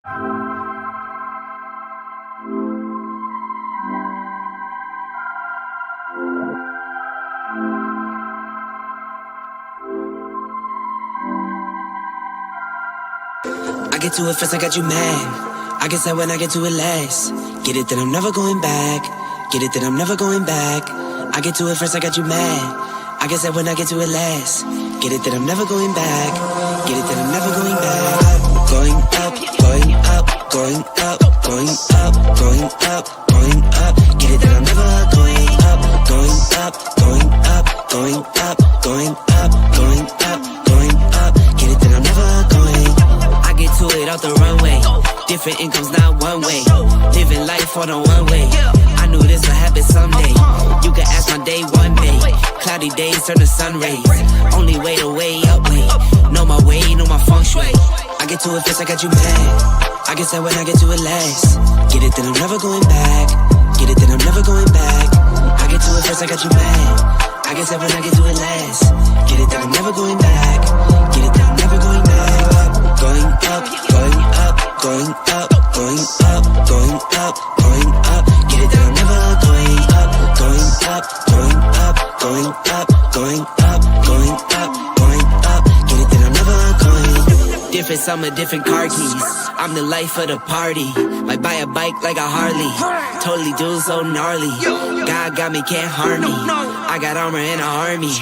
I get to it first, I got you mad. I guess that when I get to it last. Get it, then I'm never going back. Get it, then I'm never going back. I get to it first, I got you mad. I guess that when I get to it last. Get it, then I'm never going back. Get it, then I'm never going back. Going up, going up, going up, going up, going up, going up. Get it, then I'm never going up, going up, going up, going up, going up, going up, going up. Get it, then I'm never going. I get to it off the runway. Different incomes, not one way. Living life on a one way. I knew this would happen someday. You can ask my day one day. Cloudy days turn to sun rays. Only way to way up way. Know my way, know my feng shui. I get to it first, I got you mad. I guess that when I get to it last. Get it, then I'm never going back. Get it, then I'm never going back. I get to it first, I got you mad. I guess that when I get to it last. Get it, then I'm never going back. Get it, then I'm never going back. Going up, going up, going up, going up, going up, going up. Get it, then I'm never going up, going up, going up, going up, going up, going up, going up. Get it, then I'm never going. Different summer, different car keys. I'm the life of the party. Might buy a bike like a Harley. Totally do so gnarly. God got me, can't harm me. I got armor and an army.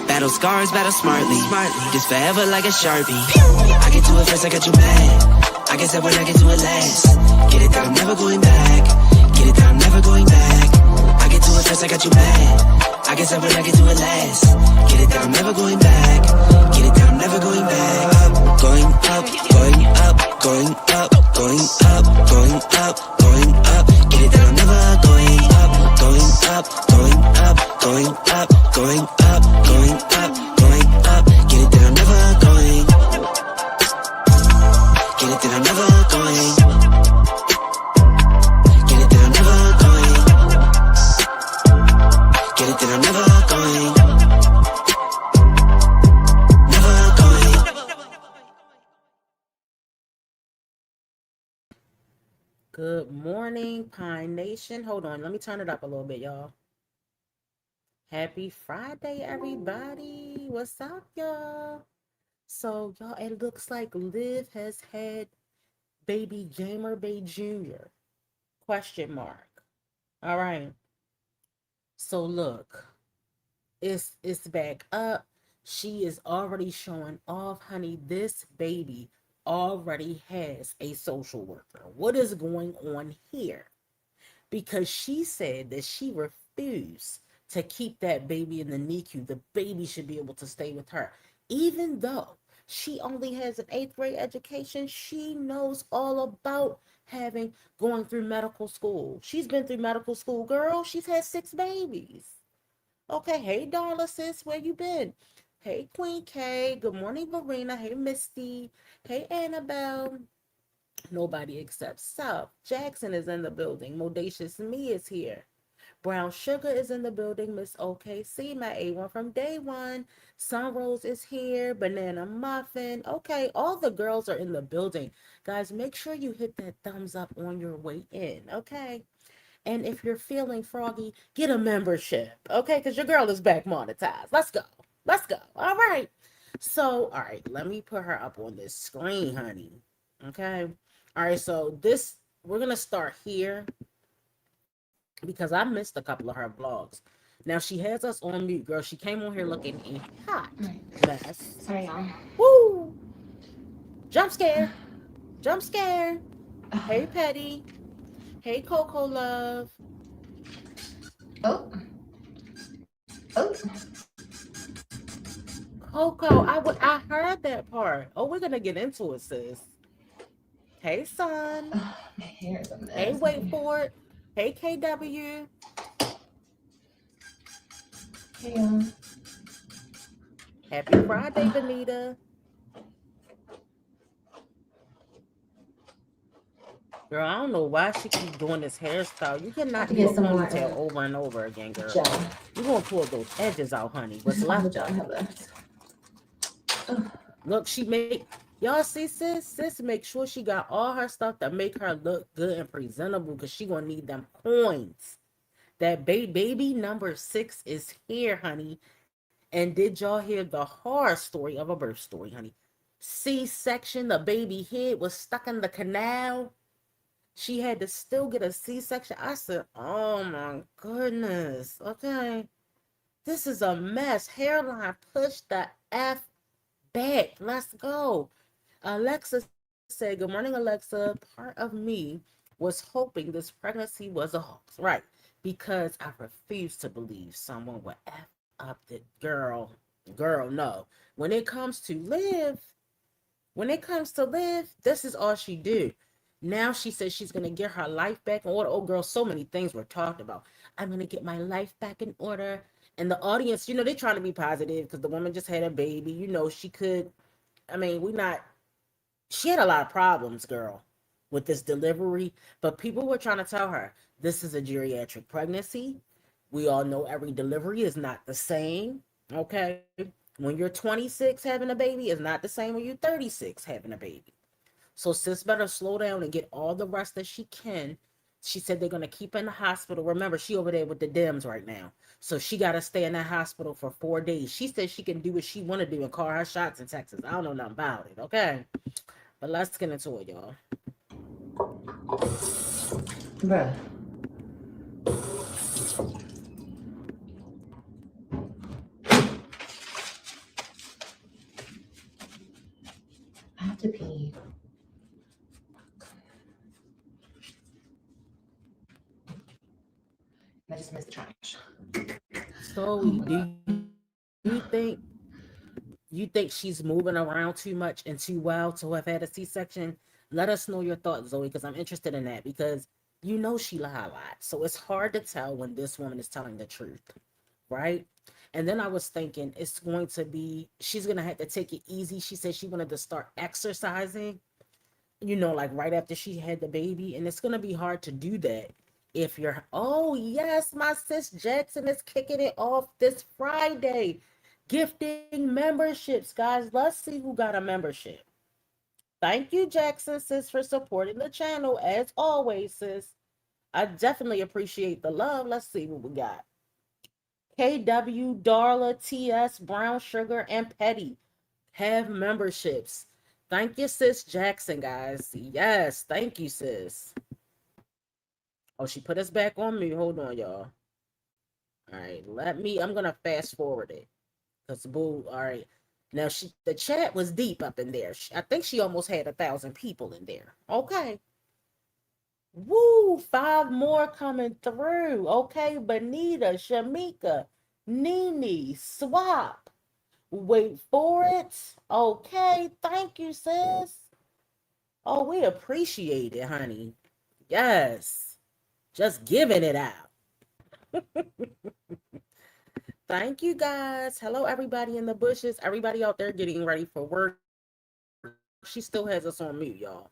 Battle scars, battle smartly. Just forever like a Sharpie. I get to it first, I got you mad. I guess that when I get to it last. Get it, that I'm never going back. Get it, that I'm never going back. I get to it first, I got you mad. I guess that when I get to it last. Get it, that I'm never going back. Get it, that I'm never going back. Going up, going up, going up, going up, going up, going up. Get it, that I'm never going up. Going up, going up, going up, going up, going up, going up. Get it, that I'm never going. Get it, that I'm never going. Get it, that I'm never going. Get it, that I'm never going. Never going. Good morning, Pine Nation. Hold on, let me turn it up a little bit, y'all. Happy Friday, everybody. What's up, y'all? So, y'all, it looks like Liv has had baby Gamer Bay Jr. Question mark. All right. So, look. It's back up. She is already showing off, honey. This baby already has a social worker. What is going on here? Because she said that she refused to keep that baby in the NICU. The baby should be able to stay with her. Even though she only has an 8th grade education, she knows all about going through medical school. She's been through medical school, girl. She's had 6 babies. Okay, hey, Darla, sis, where you been? Hey, Queen K. Good morning, Verena. Hey, Misty. Hey, Annabelle. Nobody except South. Jackson is in the building. Modacious Me is here. Brown Sugar is in the building. Miss OKC, my A1 from day one. Sunrose is here. Banana Muffin. Okay, all the girls are in the building. Guys, make sure you hit that thumbs up on your way in, okay? And if you're feeling froggy, get a membership, okay? Because your girl is back monetized. Let's go. Let's go. All right. So, all right, let me put her up on this screen, honey. Okay. All right, so we're going to start here because I missed a couple of her vlogs. Now, she has us on mute, girl. She came on here looking a hot mess. Sorry, y'all. Woo! Jump scare. Jump scare. Hey, Petty. Hey, Coco Love. Oh. Coco, I heard that part. Oh, we're going to get into it, sis. Hey, son. Oh, my hair is a mess. Hey, wait for it. Hey, KW. Hey, Happy Friday, Benita. Girl, I don't know why she keeps doing this hairstyle. You cannot do a ponytail over and over again, girl. You're going to pull those edges out, honey. What's left? Have left. Look, she made... Y'all see sis make sure she got all her stuff to make her look good and presentable because she gonna need them coins. That baby number 6 is here, honey. And did y'all hear the horror story of a birth story, honey? C-section, the baby head was stuck in the canal. She had to still get a C-section. I said, oh my goodness. Okay. This is a mess. Hairline push the F back. Let's go. Alexa said, good morning, Alexa. Part of me was hoping this pregnancy was a hoax. Right. Because I refuse to believe someone would F up the girl, no. When it comes to live, this is all she do. Now she says she's gonna get her life back in order. Oh girl, so many things were talked about. I'm gonna get my life back in order. And the audience, they're trying to be positive because the woman just had a baby. She could, we not, she had a lot of problems, girl, with this delivery. But people were trying to tell her this is a geriatric pregnancy. We all know every delivery is not the same. Okay. When you're 26 having a baby is not the same when you're 36 having a baby. So sis better slow down and get all the rest that she can. She said they're gonna keep her in the hospital. Remember, she over there with the Dems right now. So she gotta stay in that hospital for 4 days. She said she can do what she wanna do and call her shots in Texas. I don't know nothing about it, okay? But let's get into it, y'all. Bruh. I have to pee. I just missed the trash. So Oh my do god. you think she's moving around too much and too well to have had a C-section? Let us know your thoughts, Zoe, because I'm interested in that because she lie a lot. So it's hard to tell when this woman is telling the truth, right? And then I was thinking she's going to have to take it easy. She said she wanted to start exercising, like right after she had the baby. And it's going to be hard to do that if oh, yes, my sis Jackson is kicking it off this Friday. Gifting memberships, guys. Let's see who got a membership. Thank you, Jackson, sis, for supporting the channel. As always, sis. I definitely appreciate the love. Let's see what we got. KW, Darla, TS, Brown Sugar, and Petty have memberships. Thank you, sis Jackson, guys. Yes, thank you, sis. Oh, she put us back on mute. Hold on, y'all. All right, I'm going to fast forward it. Because, boo, all right. Now, the chat was deep up in there. I think she almost had 1,000 people in there. Okay. Woo, 5 more coming through. Okay, Benita, Shamika, Nene, Swap. Wait for it. Okay, thank you, sis. Oh, we appreciate it, honey. Yes. Just giving it out. Thank you, guys. Hello, everybody in the bushes. Everybody out there getting ready for work. She still has us on mute, y'all.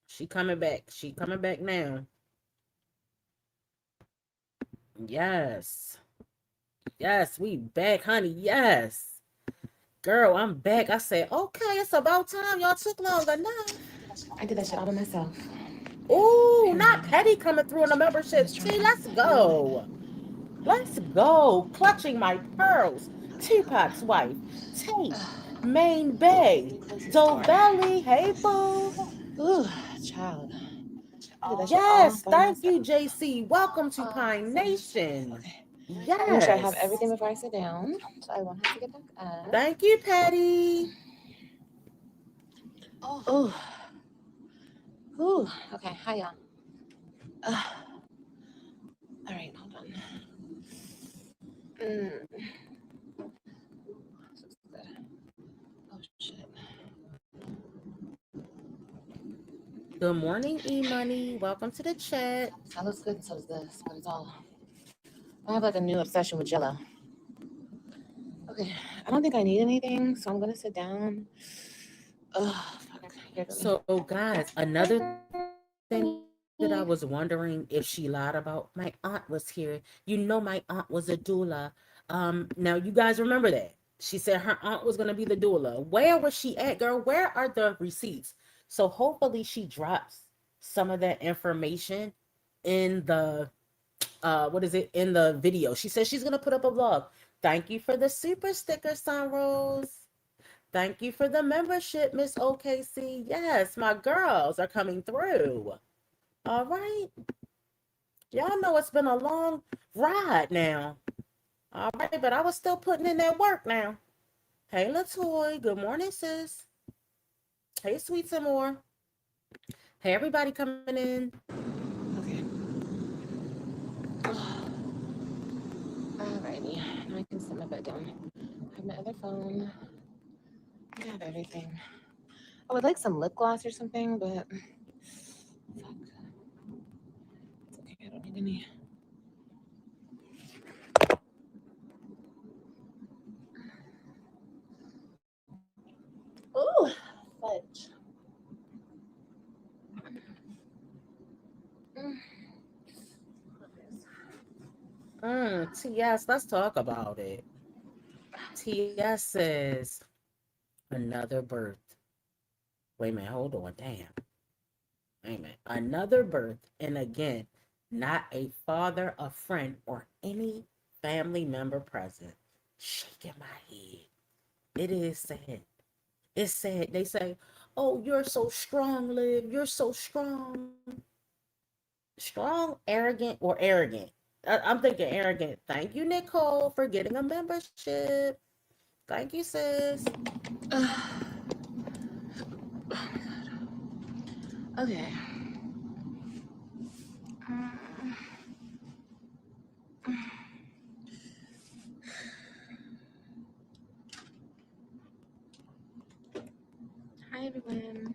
She coming back. She coming back now. Yes. Yes, we back, honey. Yes. Girl, I'm back. I said, okay, it's about time. Y'all took long enough. I did that shit all by myself. Ooh, not Apparently. Petty coming through on the I was memberships. trying T, to let's do it. go. Let's go. Clutching my pearls. Tupac's wife. Tate. Main Bay. Close this door. Dovelli. Hey, boo. Ooh, child. I did that shit all Yes, by thank myself. you, JC. Welcome to Oh, Pine goodness. Nation. Okay. Let me make sure I have Yes. everything before I sit down, so I won't have to get back up. Thank you, Patty. Oh. Ooh. Okay. Hi, y'all. All right. Hold on. Mm. This looks good. Oh shit. Good morning, E-Money. Welcome to the chat. That looks good. So does this, but it's all. I have like a new obsession with Jello. Okay. I don't think I need anything, so I'm gonna sit down. Ugh. Fuck. Here, let me. So, guys, another thing that I was wondering if she lied about, my aunt was here. My aunt was a doula. Now you guys remember that. She said her aunt was going to be the doula. Where was she at, girl? Where are the receipts? So hopefully she drops some of that information in the what is it, in the video. She says she's going to put up a vlog. Thank you for the super sticker, Sunrose. Thank you for the membership, Miss OKC. Yes, my girls are coming through. All right. Y'all know it's been a long ride now. All right, but I was still putting in that work now. Hey, Latoy. Good morning, sis. Hey, Sweet some more. Hey, everybody coming in. Okay. Alrighty. Now I can set my bed down. I have my other phone. I have everything. I would like some lip gloss or something, but fuck. It's okay. I don't need any. Oh, fudge. TS, let's talk about it. TS says another birth. Wait a minute, hold on. Damn. Wait a minute. Another birth. And again, not a father, a friend, or any family member present. Shaking my head. It is sad. It's sad. They say, oh, you're so strong, Liv. You're so strong. Strong, arrogant, or arrogant? I'm thinking arrogant. Thank you, Nicole, for getting a membership. Thank you, sis. Okay. Hi, everyone.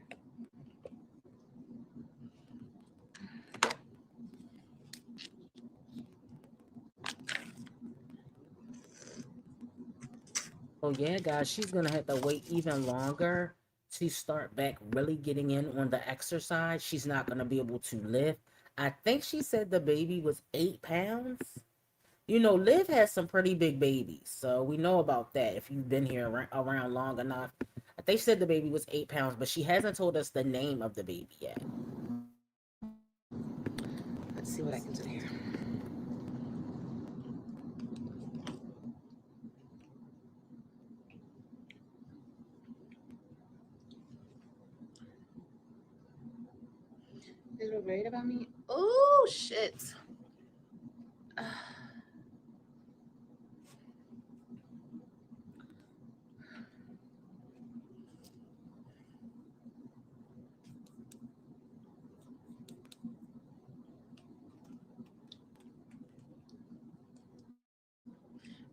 Oh, yeah, guys, she's going to have to wait even longer to start back really getting in on the exercise. She's not going to be able to lift. I think she said the baby was 8 pounds. You know, Liv has some pretty big babies, so we know about that if you've been here around long enough. They said the baby was 8 pounds, but she hasn't told us the name of the baby yet. Let's see what I can do here. You guys were worried about me? Oh, shit.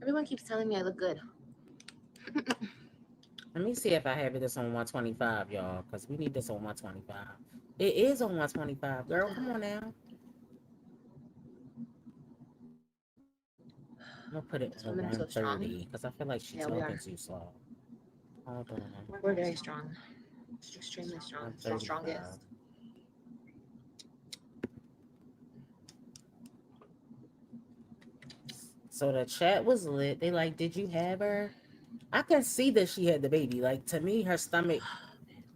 Everyone keeps telling me I look good. Let me see if I have this on 125, y'all, because we need this on 125. It is on 125, girl. Come on now. I'm going to put it This on woman is so strong. 130 because I feel like she's talking too slow. Hold on. We're very strong. Extremely strong. The strongest. So the chat was lit. They like, did you have her? I can see that she had the baby. Like, to me, her stomach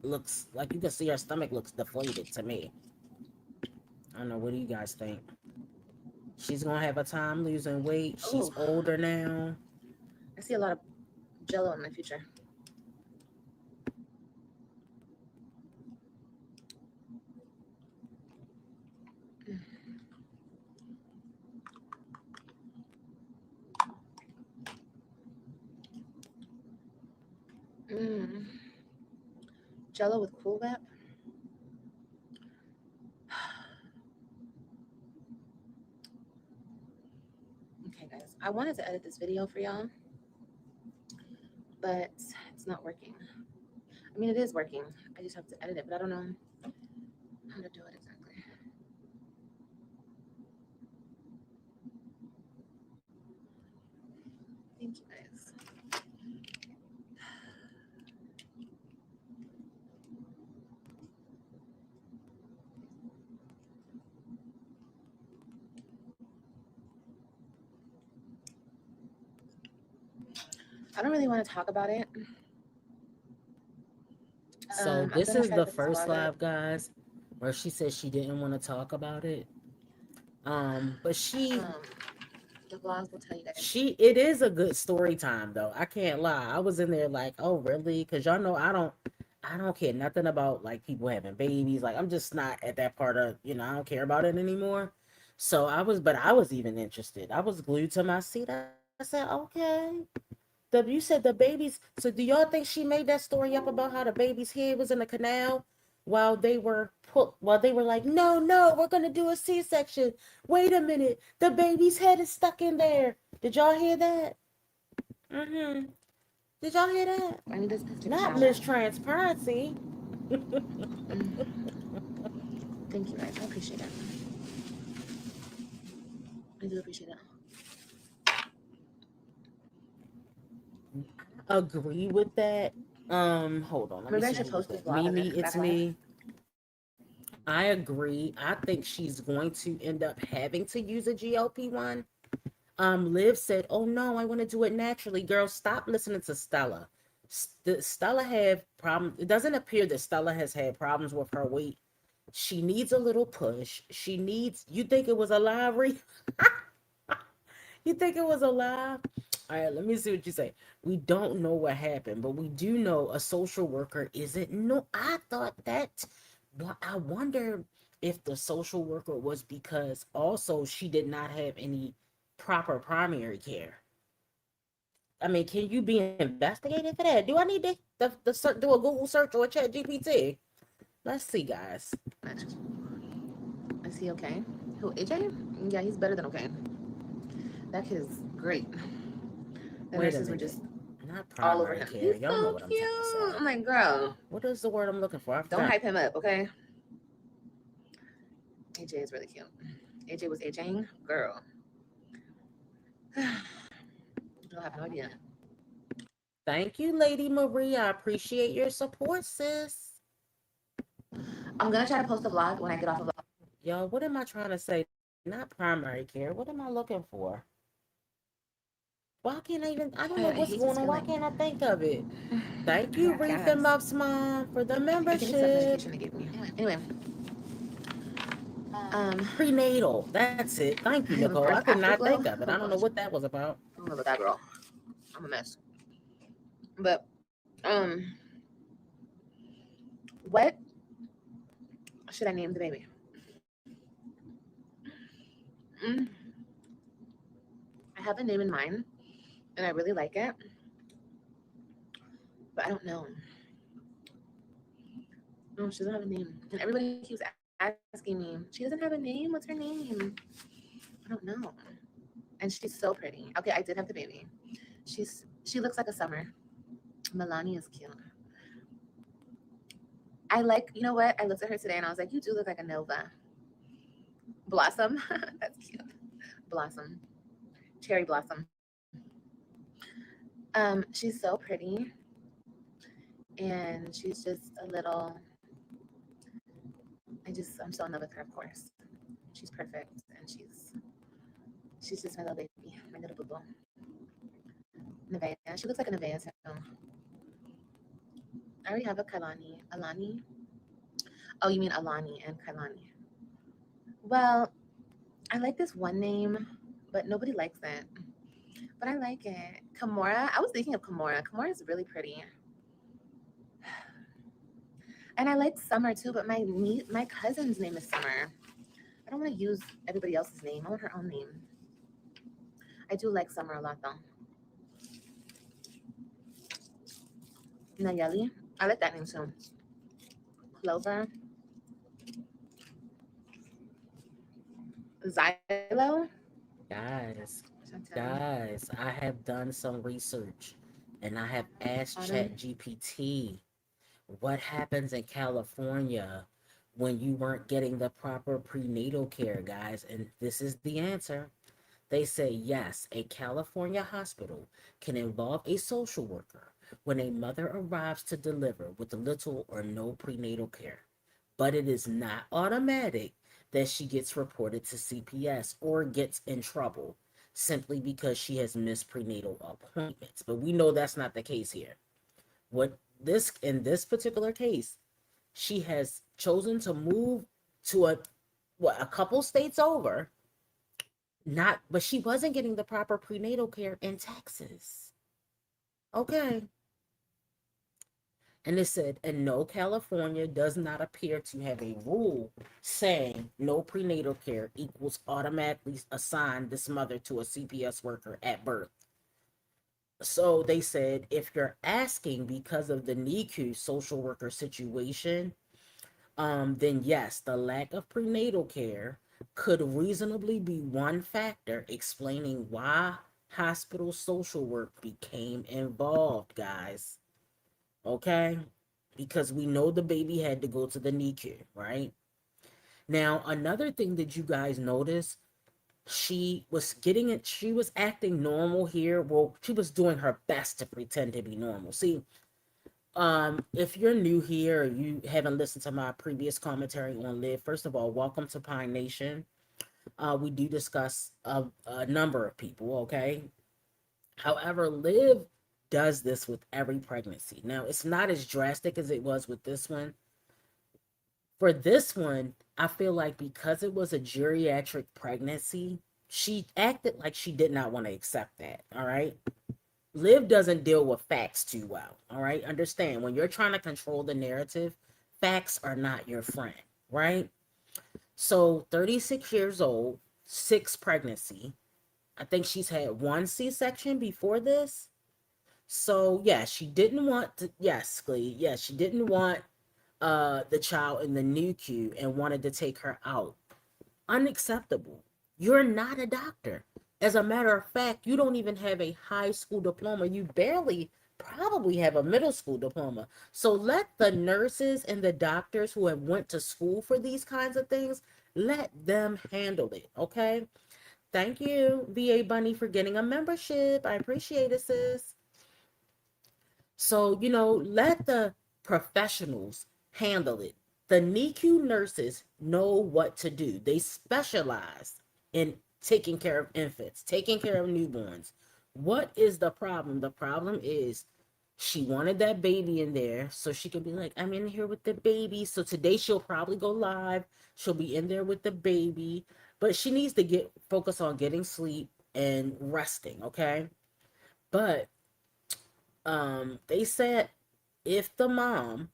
looks like, you can see her stomach looks deflated to me. I don't know. What do you guys think? She's gonna have a time losing weight. She's older now. I see a lot of jello in my future. Jello with Cool Whip. Okay, guys. I wanted to edit this video for y'all, but it's not working. I mean, it is working. I just have to edit it, but I don't know how to do it exactly. Thank you, guys. I don't really want to talk about it. So I'm this gonna is try to the post a first blog. live, guys, where she said she didn't want to talk about it. But The vlogs will tell you guys. it is a good story time though. I can't lie. I was in there like, oh really? Because y'all know I don't care nothing about like people having babies. Like I'm just not at that part of, I don't care about it anymore. So but I was even interested. I was glued to my seat. I said, okay. You said the babies. So do y'all think she made that story up about how the baby's head was in the canal while they were like, no, no, we're gonna do a C-section. Wait a minute, the baby's head is stuck in there. Did y'all hear that? Mm-hmm. Did y'all hear that? I need to take a Not shower. Miss Transparency. Thank you guys. I appreciate it. I do appreciate it. Agree with that. Hold on. Let me Maybe I see should who was post this that. vlog and then Mimi, come it's back live. me. I agree. I think she's going to end up having to use a GLP-1. Liv said, oh no, I want to do it naturally. Girl, stop listening to Stella. Stella have problems. It doesn't appear that Stella has had problems with her weight. She needs a little push. You think it was a lie, Ree? You think it was a lie? All right, let me see what you say. We don't know what happened, but we do know a social worker isn't. No, I thought that. Well, I wonder if the social worker was because also she did not have any proper primary care. I mean, can you be investigated for that? Do I need to do a Google search or a chat GPT? Let's see, guys. Is he okay? Who, AJ? Yeah, he's better than okay. That kid is great. The Wait a nurses were minute. just Not all over primary him. care. He's Y'all know so what I'm cute. trying to say. I'm like, girl, What is the word I'm looking for? I don't forgot. hype him up, okay? AJ is really cute. AJ was AJing, girl. You'll have no idea. Thank you, Lady Marie. I appreciate your support, sis. I'm gonna try to post a vlog when I get off of. Y'all, what am I trying to say? Not primary care. What am I looking for? Why can't I don't know I what's hate going this on. Why feeling. can't I think of it? Thank you, Yeah, Reef and gas. Muffs Mom, for the I think it's that membership. medication they gave me. Anyway. Prenatal. That's it. Thank you, Nicole. I Birth could not afterglow. think of it. Oh I don't know gosh, what that was about. I don't know about that girl. I'm a mess. But what should I name the baby? Mm, I have a name in mind, and I really like it, but I don't know. No, she doesn't have a name, and everybody keeps asking me. She doesn't have a name. What's her name? I don't know. And she's so pretty. Okay, I did have the baby. She looks like a summer. Milani is cute. I like, you know what? I looked at her today and I was like, you do look like a Nova. Blossom. That's cute. Blossom. Cherry Blossom. She's so pretty. And she's just a little, I'm so in love with her, of course. She's perfect. And she's just my little baby, my little boo boo. Nevaeh. She looks like a Nevaeh too. I already have a Kailani. Alani. Oh, you mean Alani and Kailani. Well, I like this one name, but nobody likes it. But I like it. Kimora. I was thinking of Kimora. Kimora is really pretty. And I like Summer too, but my cousin's name is Summer. I don't want to use everybody else's name. I want her own name. I do like Summer a lot though. Nayeli. I like that name too. Clover. Xylo. Guys, I have done some research and I have asked ChatGPT what happens in California when you weren't getting the proper prenatal care, guys, and this is the answer. They say yes, a California hospital can involve a social worker when a mother arrives to deliver with little or no prenatal care, but it is not automatic that she gets reported to CPS or gets in trouble. simply because she has missed prenatal appointments. But we know that's not the case here. What this in this particular case, she has chosen to move to a couple states over, not but she wasn't getting the proper prenatal care in Texas. Okay. And it said, and no, California does not appear to have a rule saying no prenatal care equals automatically assign this mother to a CPS worker at birth. So they said, if you're asking because of the NICU social worker situation, then yes, the lack of prenatal care could reasonably be one factor explaining why hospital social work became involved, guys. Okay? Because we know the baby had to go to the NICU, right? Now, another thing that you guys notice, she was getting it, she was acting normal here. Well, she was doing her best to pretend to be normal. See, if you're new here or you haven't listened to my previous commentary on Live, first of all, welcome to Pine Nation. We do discuss a number of people, okay? However, Liv does this with every pregnancy. Now, it's not as drastic as it was with this one. For this one, I feel like because it was a geriatric pregnancy, she acted like she did not want to accept that. All right. Liv doesn't deal with facts too well. All right. Understand, when you're trying to control the narrative, facts are not your friend. Right. So 36 years old, 6 pregnancy. I think she's had 1 C-section before this. So yeah, she didn't want to, yes, Glee. Yes, she didn't want the child in the NICU and wanted to take her out. Unacceptable. You're not a doctor. As a matter of fact, you don't even have a high school diploma. You barely probably have a middle school diploma. So let the nurses and the doctors who have went to school for these kinds of things, let them handle it, okay? Thank you, VA Bunny, for getting a membership. I appreciate it, sis. So, let the professionals handle it. The NICU nurses know what to do. They specialize in taking care of infants, taking care of newborns. What is the problem? The problem is she wanted that baby in there so she could be like, I'm in here with the baby. So today she'll probably go live. She'll be in there with the baby, but she needs to get focused on getting sleep and resting, okay? But they said if the mom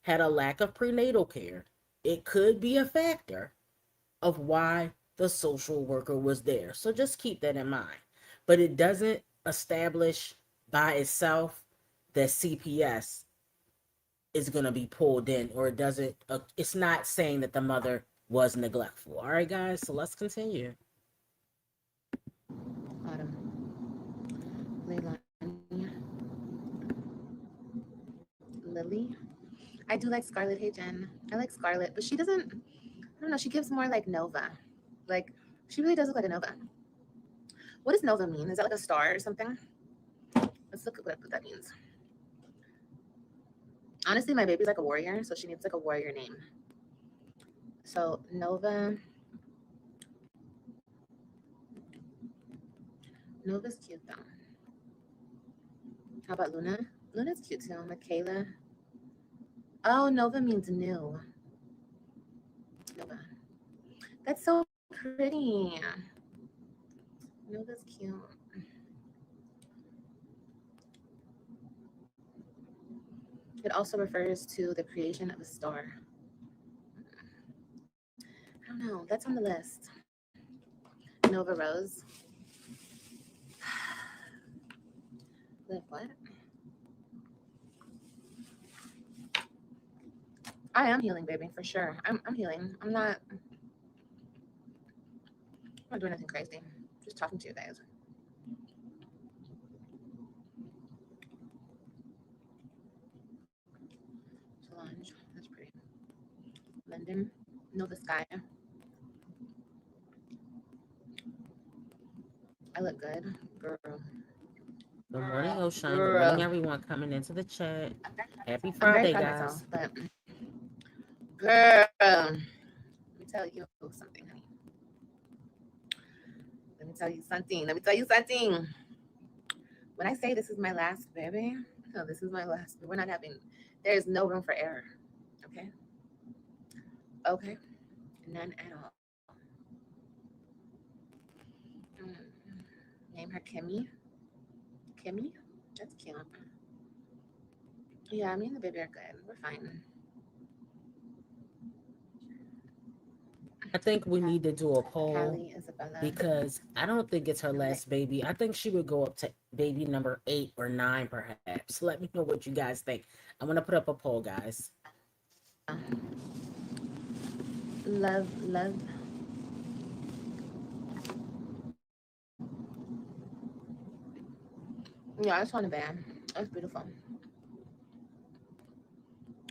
had a lack of prenatal care, it could be a factor of why the social worker was there. So just keep that in mind. But it doesn't establish by itself that CPS is going to be pulled in, or it doesn't, it's not saying that the mother was neglectful. All right, guys, so let's continue. Autumn. Leilani. Lily. I do like Scarlet. Hey, Jen. I like Scarlet, but she doesn't, I don't know, she gives more like Nova. Like, she really does look like a Nova. What does Nova mean? Is that like a star or something? Let's look at what that means. Honestly, my baby's like a warrior, so she needs like a warrior name. So Nova. Nova's cute though. How about Luna? Luna's cute too. Michaela. Oh, Nova means new. Nova. That's so pretty. Nova's cute. It also refers to the creation of a star. I don't know. That's on the list. Nova Rose. What? I am healing, baby, for sure. I'm healing. I'm not doing anything crazy. Just talking to you guys. Solange, that's pretty. Linden, Nova Sky. I look good, girl. Good morning, Ocean. Good Girl. morning, everyone coming into the chat. Happy I'm very Friday, proud of guys. myself, but girl, let me tell you something, honey. Let me tell you something. Let me tell you something. When I say this is my last baby, no, this is my last. We're not having. There is no room for error. Okay. Okay. None at all. Mm. Name her Kimmy. Kimmy. That's cute. Yeah, me and the baby are good. We're fine. I think we need to do a poll Callie, Isabella. because I don't think it's her last baby. I think she would go up to baby number 8 or 9, perhaps. Let me know what you guys think. I'm going to put up a poll, guys. Love, love. Yeah, I just want a band. That's beautiful.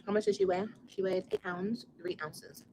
How much does she weigh? She weighs 8 pounds, 3 ounces.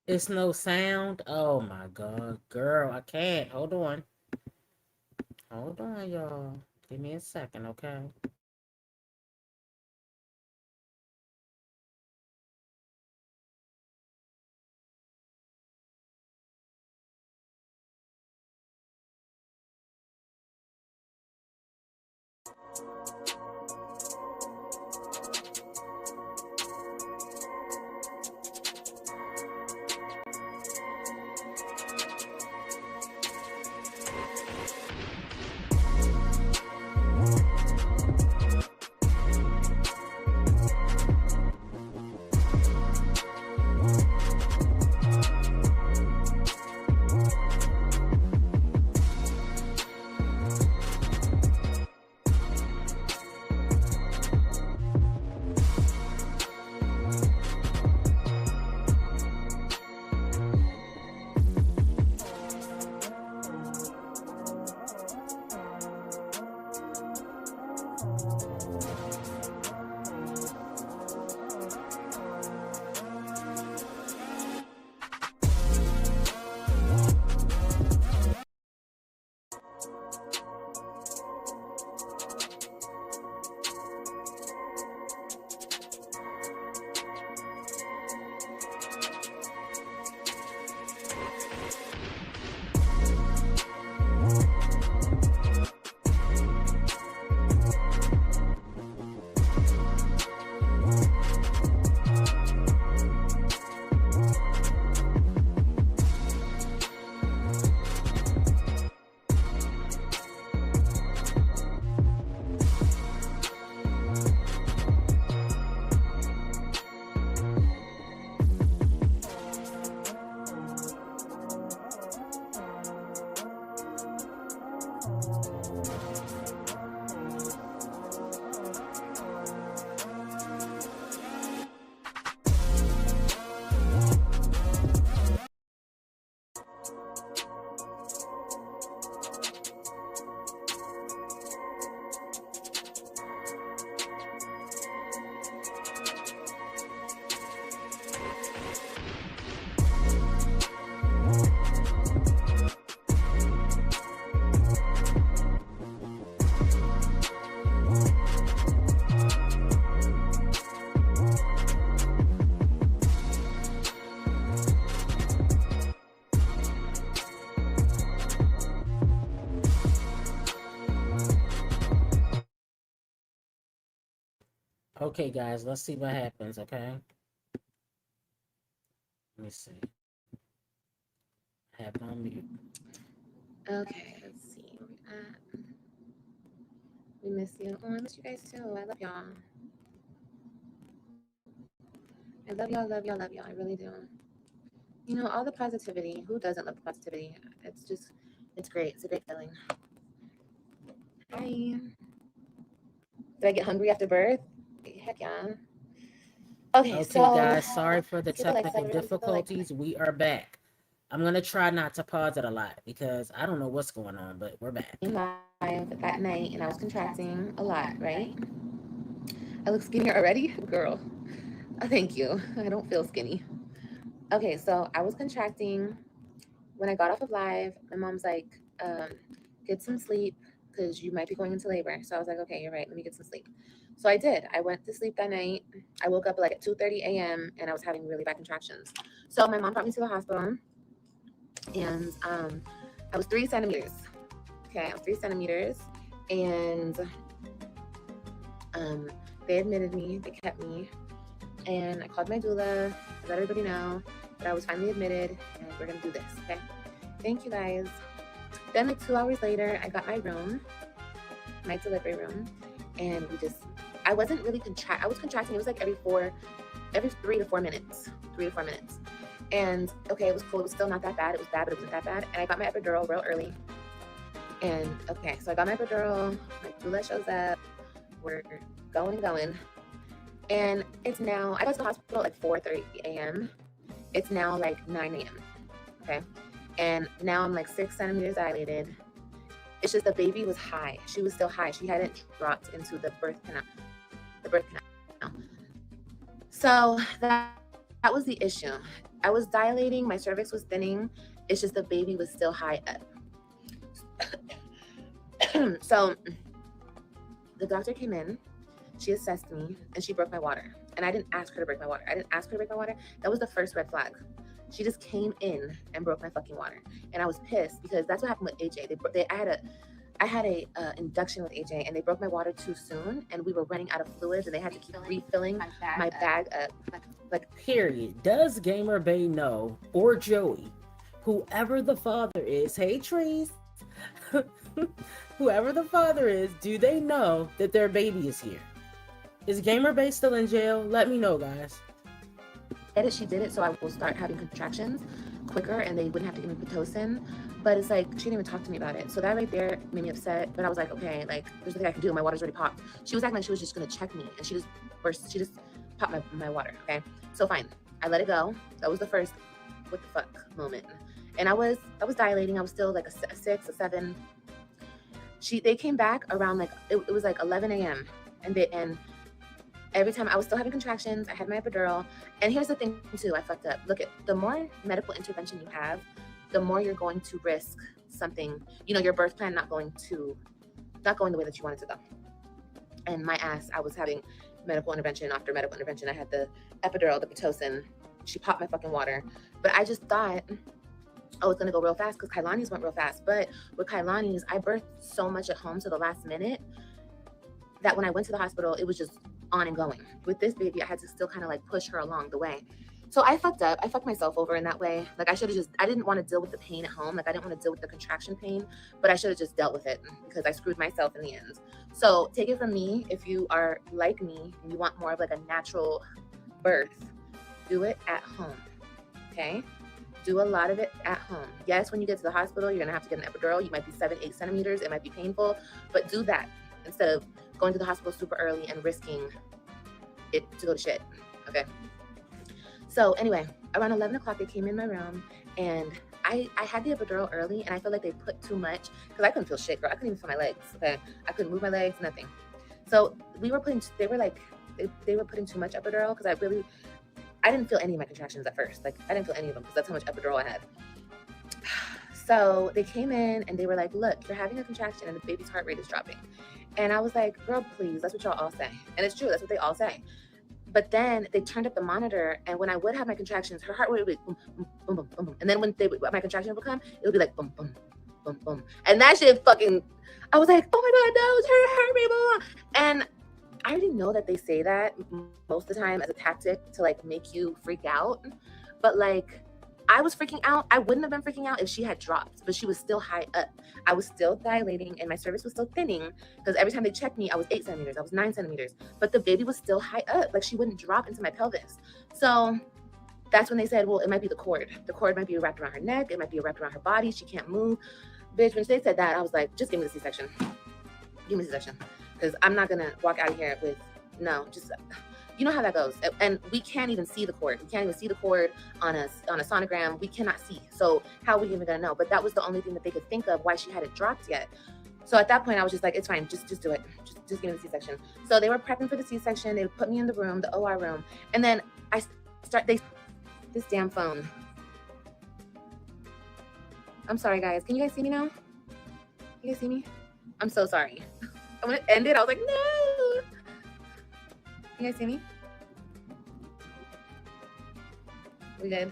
It's no sound. Oh my God, girl, I can't. Hold on. Hold on, y'all. Give me a second, okay? Okay, guys, let's see what happens, okay? Let me see. I have it on mute. Okay, let's see. Where we at? We miss you. Oh, I miss you guys too. I love y'all. I love y'all, love y'all, love y'all. I really do. You know, all the positivity. Who doesn't love the positivity? It's great. It's a great feeling. Hi. Did I get hungry after birth? Heck yeah. Okay, Okay, so guys, sorry for the let's get the likes technical up. Everybody get the likes. difficulties. We are back. I'm going to try not to pause it a lot because I don't know what's going on, but we're back. Live that night, and I was contracting a lot, right? I look skinnier already? Girl, thank you. I don't feel skinny. Okay, so I was contracting. When I got off of live, my mom's like, get some sleep because you might be going into labor. So I was like, okay, you're right. Let me get some sleep. So I did. I went to sleep that night. I woke up like at 2:30 a.m. and I was having really bad contractions. So my mom brought me to the hospital, and I was 3 centimeters. Okay, I was 3 centimeters, and they admitted me. They kept me, and I called my doula. I let everybody know that I was finally admitted, and we're gonna do this. Okay, thank you guys. Then like 2 hours later, I got my room, my delivery room, and I wasn't really I was contracting. It was like every 3 to 4 minutes, 3 to 4 minutes. And okay, it was cool. It was still not that bad. It was bad, but it wasn't that bad. And I got my epidural real early. And okay, so I got my epidural. My doula shows up. We're going. And it's now, I got to the hospital at 4:30 a.m. It's now like 9 a.m. Okay. And now I'm like 6 centimeters dilated. It's just the baby was high. She was still high. She hadn't dropped into the birth canal. So that was the issue. I was dilating. My cervix was thinning. It's just the baby was still high up. So the doctor came in. She assessed me and she broke my water. And I didn't ask her to break my water. That was the first red flag. She just came in and broke my fucking water, and I was pissed because that's what happened with AJ. I had a induction with AJ, and they broke my water too soon, and we were running out of fluids, and they had to keep refilling my bag up. Like period. Does Gamer Bay know, or Joey, whoever the father is? Hey, Trees. Whoever the father is, do they know that their baby is here? Is Gamer Bay still in jail? Let me know, guys. She did it so I will start having contractions quicker and they wouldn't have to give me Pitocin. But it's like, she didn't even talk to me about it. So that right there made me upset. But I was like, okay, like, there's nothing I can do. My water's already popped. She was acting like she was just going to check me. And she just popped my water, okay? So fine. I let it go. That was the first what the fuck moment. And I was dilating. I was still like a 6, a 7. They came back around like, it was like 11 a.m. And every time I was still having contractions, I had my epidural. And here's the thing too, I fucked up. Look, the more medical intervention you have, the more you're going to risk something, your birth plan not going the way that you want it to go. And my ass, I was having medical intervention after medical intervention. I had the epidural, the Pitocin. She popped my fucking water. But I just thought, oh, it's gonna go real fast because Kailani's went real fast. But with Kailani's, I birthed so much at home to the last minute that when I went to the hospital, it was just on and going. With this baby, I had to still kind of like push her along the way. So I fucked up. I fucked myself over in that way. Like I didn't want to deal with the pain at home. Like I didn't want to deal with the contraction pain, but I should have just dealt with it because I screwed myself in the end. So take it from me. If you are like me and you want more of like a natural birth, do it at home. Okay? Do a lot of it at home. Yes, when you get to the hospital, you're going to have to get an epidural. You might be 7, 8 centimeters. It might be painful, but do that instead of going to the hospital super early and risking it to go to shit. Okay. So anyway, around 11 o'clock, they came in my room and I had the epidural early and I felt like they put too much because I couldn't feel shit, girl. I couldn't even feel my legs. Okay. I couldn't move my legs, nothing. So they were putting too much epidural because I didn't feel any of my contractions at first. Like I didn't feel any of them because that's how much epidural I had. So they came in and they were like, look, you're having a contraction and the baby's heart rate is dropping. And I was like, girl, please, that's what y'all all say. And it's true, that's what they all say. But then they turned up the monitor, and when I would have my contractions, her heart rate would be boom, boom, boom, boom, boom. And then when my contraction would come, it would be like boom, boom, boom, boom. And that shit fucking, I was like, oh my God, no, it's her heart rate, blah, blah. And I already know that they say that most of the time as a tactic to like make you freak out, but like I was freaking out. I wouldn't have been freaking out if she had dropped, but she was still high up. I was still dilating and my cervix was still thinning because every time they checked me, I was 8 centimeters, I was 9 centimeters, but the baby was still high up. Like she wouldn't drop into my pelvis. So that's when they said, well, it might be the cord. The cord might be wrapped around her neck. It might be wrapped around her body. She can't move. Bitch, when they said that, I was like, just give me the C-section. Give me the C-section. Because I'm not going to walk out of here with, no, just, you know how that goes. And we can't even see the cord. We can't even see the cord on a sonogram. We cannot see. So how are we even going to know? But that was the only thing that they could think of why she hadn't dropped yet. So at that point, I was just like, it's fine. Just do it. Just give me the C-section. So they were prepping for the C-section. They put me in the room, the OR room. And then this damn phone. I'm sorry, guys. Can you guys see me now? You guys see me? I'm so sorry. I'm gonna end it. I was like, no. You guys see me? We good?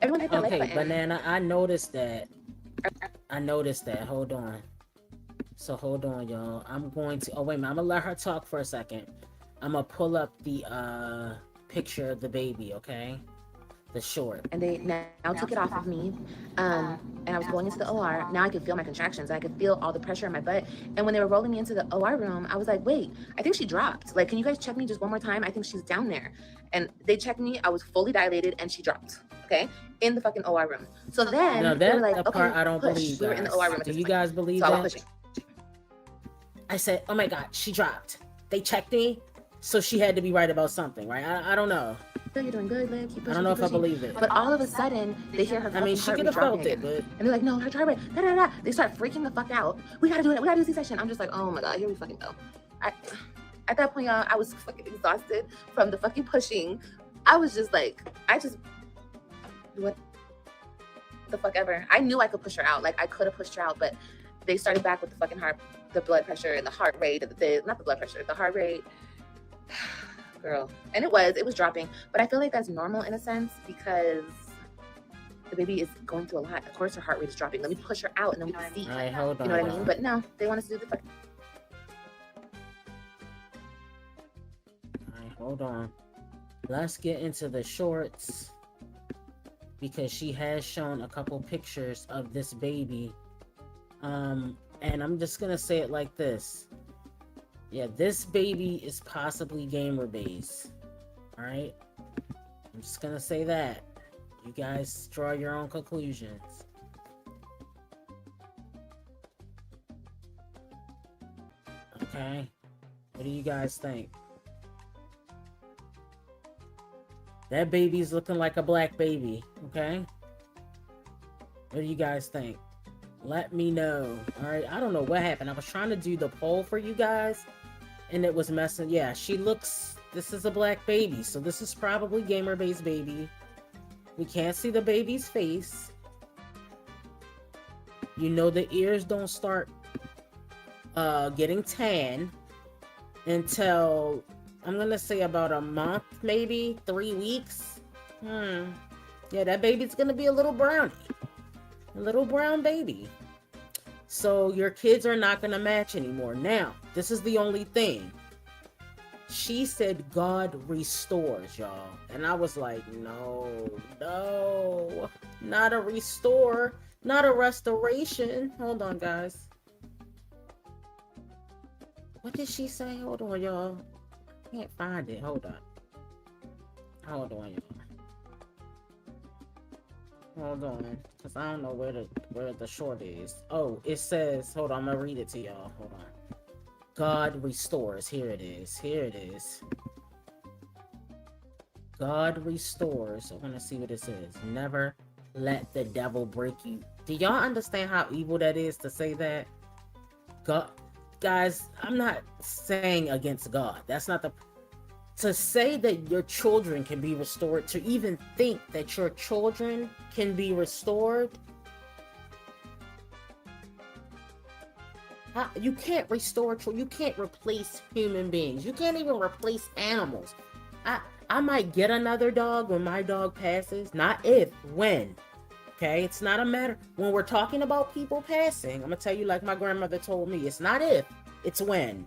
Everyone hit that like button. Banana, I noticed that. Hold on. So hold on, y'all. I'm going to, oh wait a minute. I'm gonna let her talk for a second. I'm gonna pull up the picture of the baby, okay? The short. And they now took it off of me. And I was going into the OR. Now I could feel my contractions. I could feel all the pressure in my butt. And when they were rolling me into the OR room, I was like, wait, I think she dropped. Like, can you guys check me just one more time? I think she's down there. And they checked me. I was fully dilated and she dropped. Okay? In the fucking OR room. So then no, they were like, okay, part I don't push. believe. We were in the OR room. Do you guys believe so that? I was pushing. I said, oh my God, she dropped. They checked me. So she had to be right about something, right? I don't know. You're doing good, Liv. Keep pushing, I don't know if pushing. I believe it. But all of a sudden, they hear her fucking she heart could rate have felt dropping it, again. but... And they're like, no, her heart rate, da, da, da. They start freaking the fuck out. We gotta do it. We gotta do C-section. I'm just like, oh my God, here we fucking go. At that point, y'all, I was fucking exhausted from the fucking pushing. I was just like, what the fuck ever. I knew I could push her out. Like, I could have pushed her out, but they started back with the fucking the blood pressure and the heart rate, not the blood pressure, the heart rate. Girl. And it was dropping, but I feel like that's normal in a sense because the baby is going through a lot. Of course her heart rate is dropping. Let me push her out and then we can see. All right, hold on. You know what I mean? But no, they want us to do the fuck. All right, hold on. Let's get into the shorts because she has shown a couple pictures of this baby. And I'm just gonna say it like this. Yeah, this baby is possibly gamer base. Alright? I'm just gonna say that. You guys draw your own conclusions. Okay? What do you guys think? That baby's looking like a black baby, okay? What do you guys think? Let me know. Alright, I don't know what happened. I was trying to do the poll for you guys and it was messing. Yeah, this is a black baby, so this is probably gamer based baby. We can't see the baby's face. You know the ears don't start getting tan until I'm gonna say about a month, maybe 3 weeks. Yeah, that baby's gonna be a little brownie. A little brown baby. So your kids are not going to match anymore. Now, this is the only thing. She said God restores, y'all. And I was like, no, not a restore, not a restoration. Hold on, guys. What did she say? Hold on, y'all. I can't find it. Hold on, y'all. Hold on, because I don't know where the short is. Oh, it says, hold on, I'm gonna read it to y'all. Hold on. God restores. Here it is. God restores. I want to see what it says. Never let the devil break you. Do y'all understand how evil that is to say that? God, guys, I'm not saying against God. That's not the... To say that your children can be restored, to even think that your children can be restored, you can't restore children. You can't replace human beings. You can't even replace animals. I might get another dog when my dog passes. Not if, when. Okay? It's not a matter. When we're talking about people passing, I'm going to tell you like my grandmother told me, it's not if, it's when.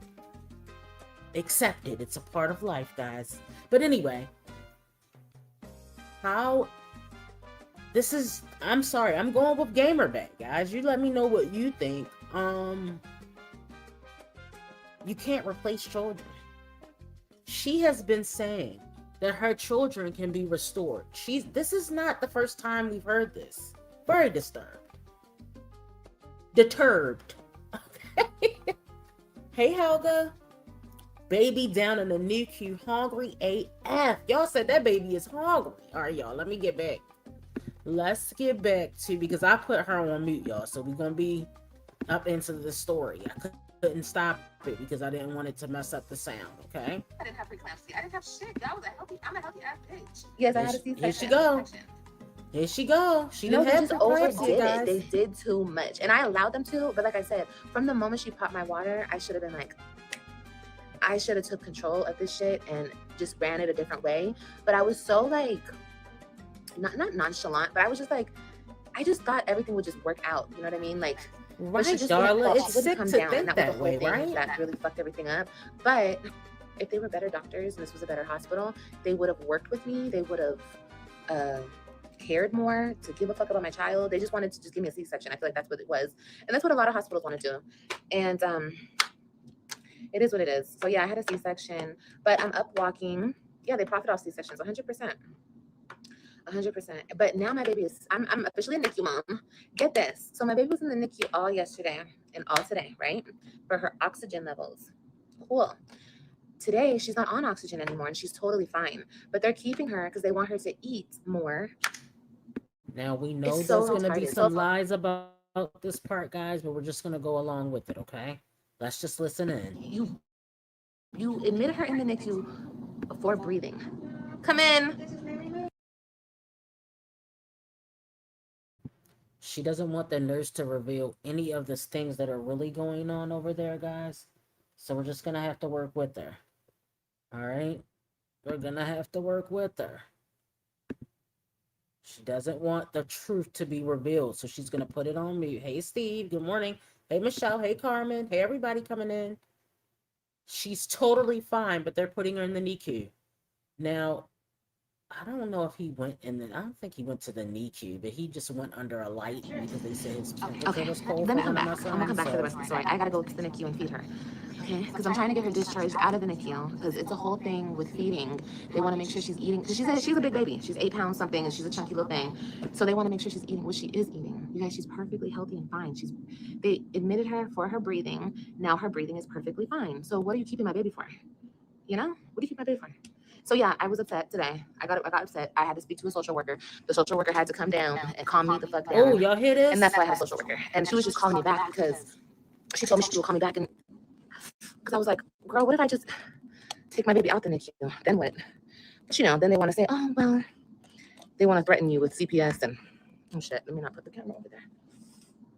Accept it. It's a part of life, guys. But anyway, how this is I'm sorry, I'm going with Gamer Bay, guys. You let me know what you think. You can't replace children. She has been saying that her children can be restored. This is not the first time we've heard this. Very disturbed. Deterred. Okay. Hey Helga. Baby down in the NICU, hungry AF. Y'all said that baby is hungry. All right, y'all, let me get back. Let's get back to, because I put her on mute, y'all. So we're going to be up into the story. I couldn't stop it because I didn't want it to mess up the sound, okay? I didn't have preeclampsia. I didn't have shit. I'm a healthy ass bitch. Yes, I had a C-section. Here she go. Here she go. She didn't have to overdid it. They did too much. And I allowed them to, but like I said, from the moment she popped my water, I should have been like, I should have took control of this shit and just ran it a different way. But I was so like, not nonchalant, but I was just like, I just thought everything would just work out. You know what I mean? Like, right, she just Darla, it's wouldn't sick come to down. think And that was that the whole way, thing right? that really fucked everything up. But if they were better doctors and this was a better hospital, they would have worked with me. They would have cared more to give a fuck about my child. They just wanted to just give me a C-section. I feel like that's what it was. And that's what a lot of hospitals want to do. And it is what it is. So yeah, I had a C-section, but I'm up walking. Yeah, they profit off C-sections, 100%. 100%. But now my baby is, I'm officially a NICU mom. Get this. So my baby was in the NICU all yesterday and all today, right? For her oxygen levels. Cool. Today, she's not on oxygen anymore and she's totally fine. But they're keeping her because they want her to eat more. Now we know there's going to be some lies about this part, guys, but we're just going to go along with it, okay? Let's just listen in. You admitted her in the NICU for breathing. Come in. She doesn't want the nurse to reveal any of the things that are really going on over there, guys. So we're just going to have to work with her. All right? We're going to have to work with her. She doesn't want the truth to be revealed, so she's going to put it on mute. Hey, Steve. Good morning. Hey, Michelle. Hey, Carmen. Hey, everybody coming in. She's totally fine, but they're putting her in the NICU. Now, I don't know if he went in the, I don't think he went to the NICU, but he just went under a light because they said his temperature was cold. Let me come back. I'm going to come back to the rest of the story. I got to go to the NICU and feed her. Okay, because I'm trying to get her discharged out of the NICU because it's a whole thing with feeding. They want to make sure she's eating because she's a big baby. She's 8 pounds something and she's a chunky little thing. So they want to make sure she's eating what she is eating. You guys, she's perfectly healthy and fine. They admitted her for her breathing. Now her breathing is perfectly fine. So what are you keeping my baby for? You know, what do you keep my baby for? So yeah, I was upset today. I got upset. I had to speak to a social worker. The social worker had to come down and calm me the fuck down. Oh, y'all hear this? And that's why I had a social worker. And she was just calling me back because she told me she would call me back and because I was like, girl, what if I just take my baby out the NICU? Then what? But you know, then they want to say, oh, well, they want to threaten you with CPS and, oh shit, let me not put the camera over there.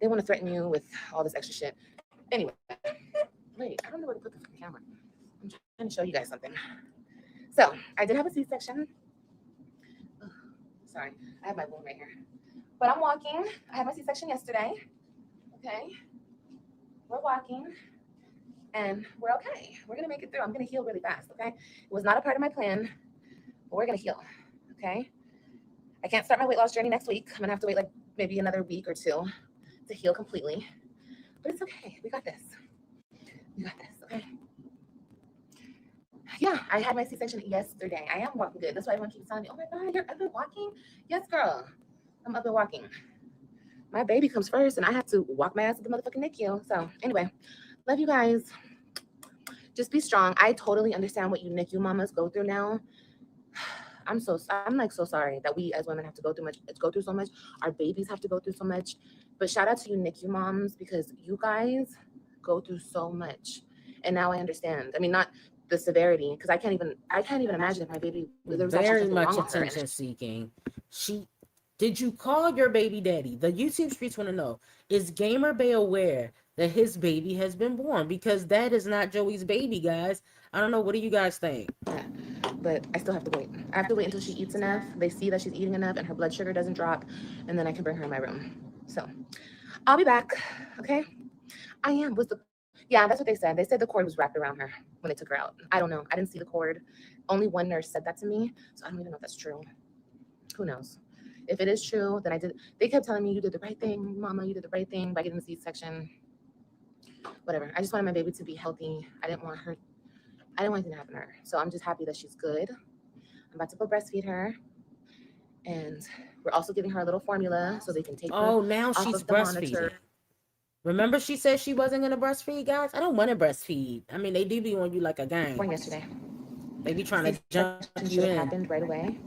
They want to threaten you with all this extra shit. Anyway, wait, I don't know where to put the camera. I'm trying to show you guys something. So I did have a C-section. Oh, sorry, I have my wound right here. But I'm walking. I had my C-section yesterday. Okay. We're walking. And we're okay. We're going to make it through. I'm going to heal really fast, okay? It was not a part of my plan, but we're going to heal, okay? I can't start my weight loss journey next week. I'm going to have to wait like maybe another week or two to heal completely. But it's okay. We got this. We got this, okay? Yeah, I had my C-section yesterday. I am walking good. That's why everyone keeps telling me, oh my God, you're up and walking? Yes, girl. I'm up and walking. My baby comes first, and I have to walk my ass to the motherfucking NICU. So anyway, love you guys. Just be strong. I totally understand what you NICU mamas go through now. I'm like so sorry that we as women have to go through so much. Our babies have to go through so much. But shout out to you NICU moms because you guys go through so much. And now I understand. I mean, not the severity, because I can't even imagine if my baby was very much attention seeking. Did you call your baby daddy? The YouTube streets want to know, is Gamer Bay aware that his baby has been born? Because that is not Joey's baby, guys. I don't know. What do you guys think? Yeah, but I still have to wait. I have to wait until she eats enough. They see that she's eating enough and her blood sugar doesn't drop. And then I can bring her in my room. So I'll be back. Okay. I am. Yeah, that's what they said. They said the cord was wrapped around her when they took her out. I don't know. I didn't see the cord. Only one nurse said that to me, so I don't even know if that's true. Who knows? If it is true, then I did. They kept telling me you did the right thing, Mama. You did the right thing by getting the C-section. Whatever. I just wanted my baby to be healthy. I didn't want her. I didn't want anything to happen to her. So I'm just happy that she's good. I'm about to go breastfeed her, and we're also giving her a little formula so they can take her now off she's of the breastfeeding. monitor. Remember she said she wasn't gonna breastfeed, guys? I don't want to breastfeed. I mean, they do be on you like a gang. Born yesterday. They be trying to jump C-section you should have in. happened right away.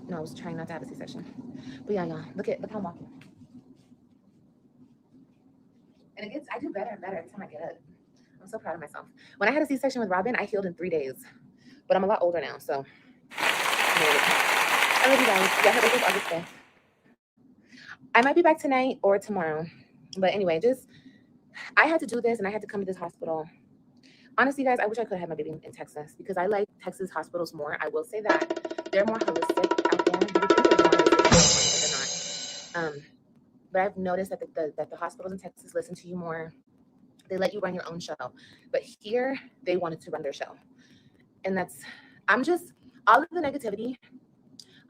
No, I was trying not to have a C-section. But yeah, y'all, look how I'm walking. And I do better and better every time I get up. I'm so proud of myself. When I had a C-section with Robin, I healed in 3 days. But I'm a lot older now, so I love you guys. Yeah, her birthday's August 5th. I might be back tonight or tomorrow. But anyway, I had to do this and I had to come to this hospital. Honestly, guys, I wish I could have had my baby in Texas because I like Texas hospitals more. I will say that. They're more holistic out there. You would think they're more holistic, but they're not. But I've noticed that the hospitals in Texas listen to you more. They let you run your own show. But here, they wanted to run their show. And all of the negativity,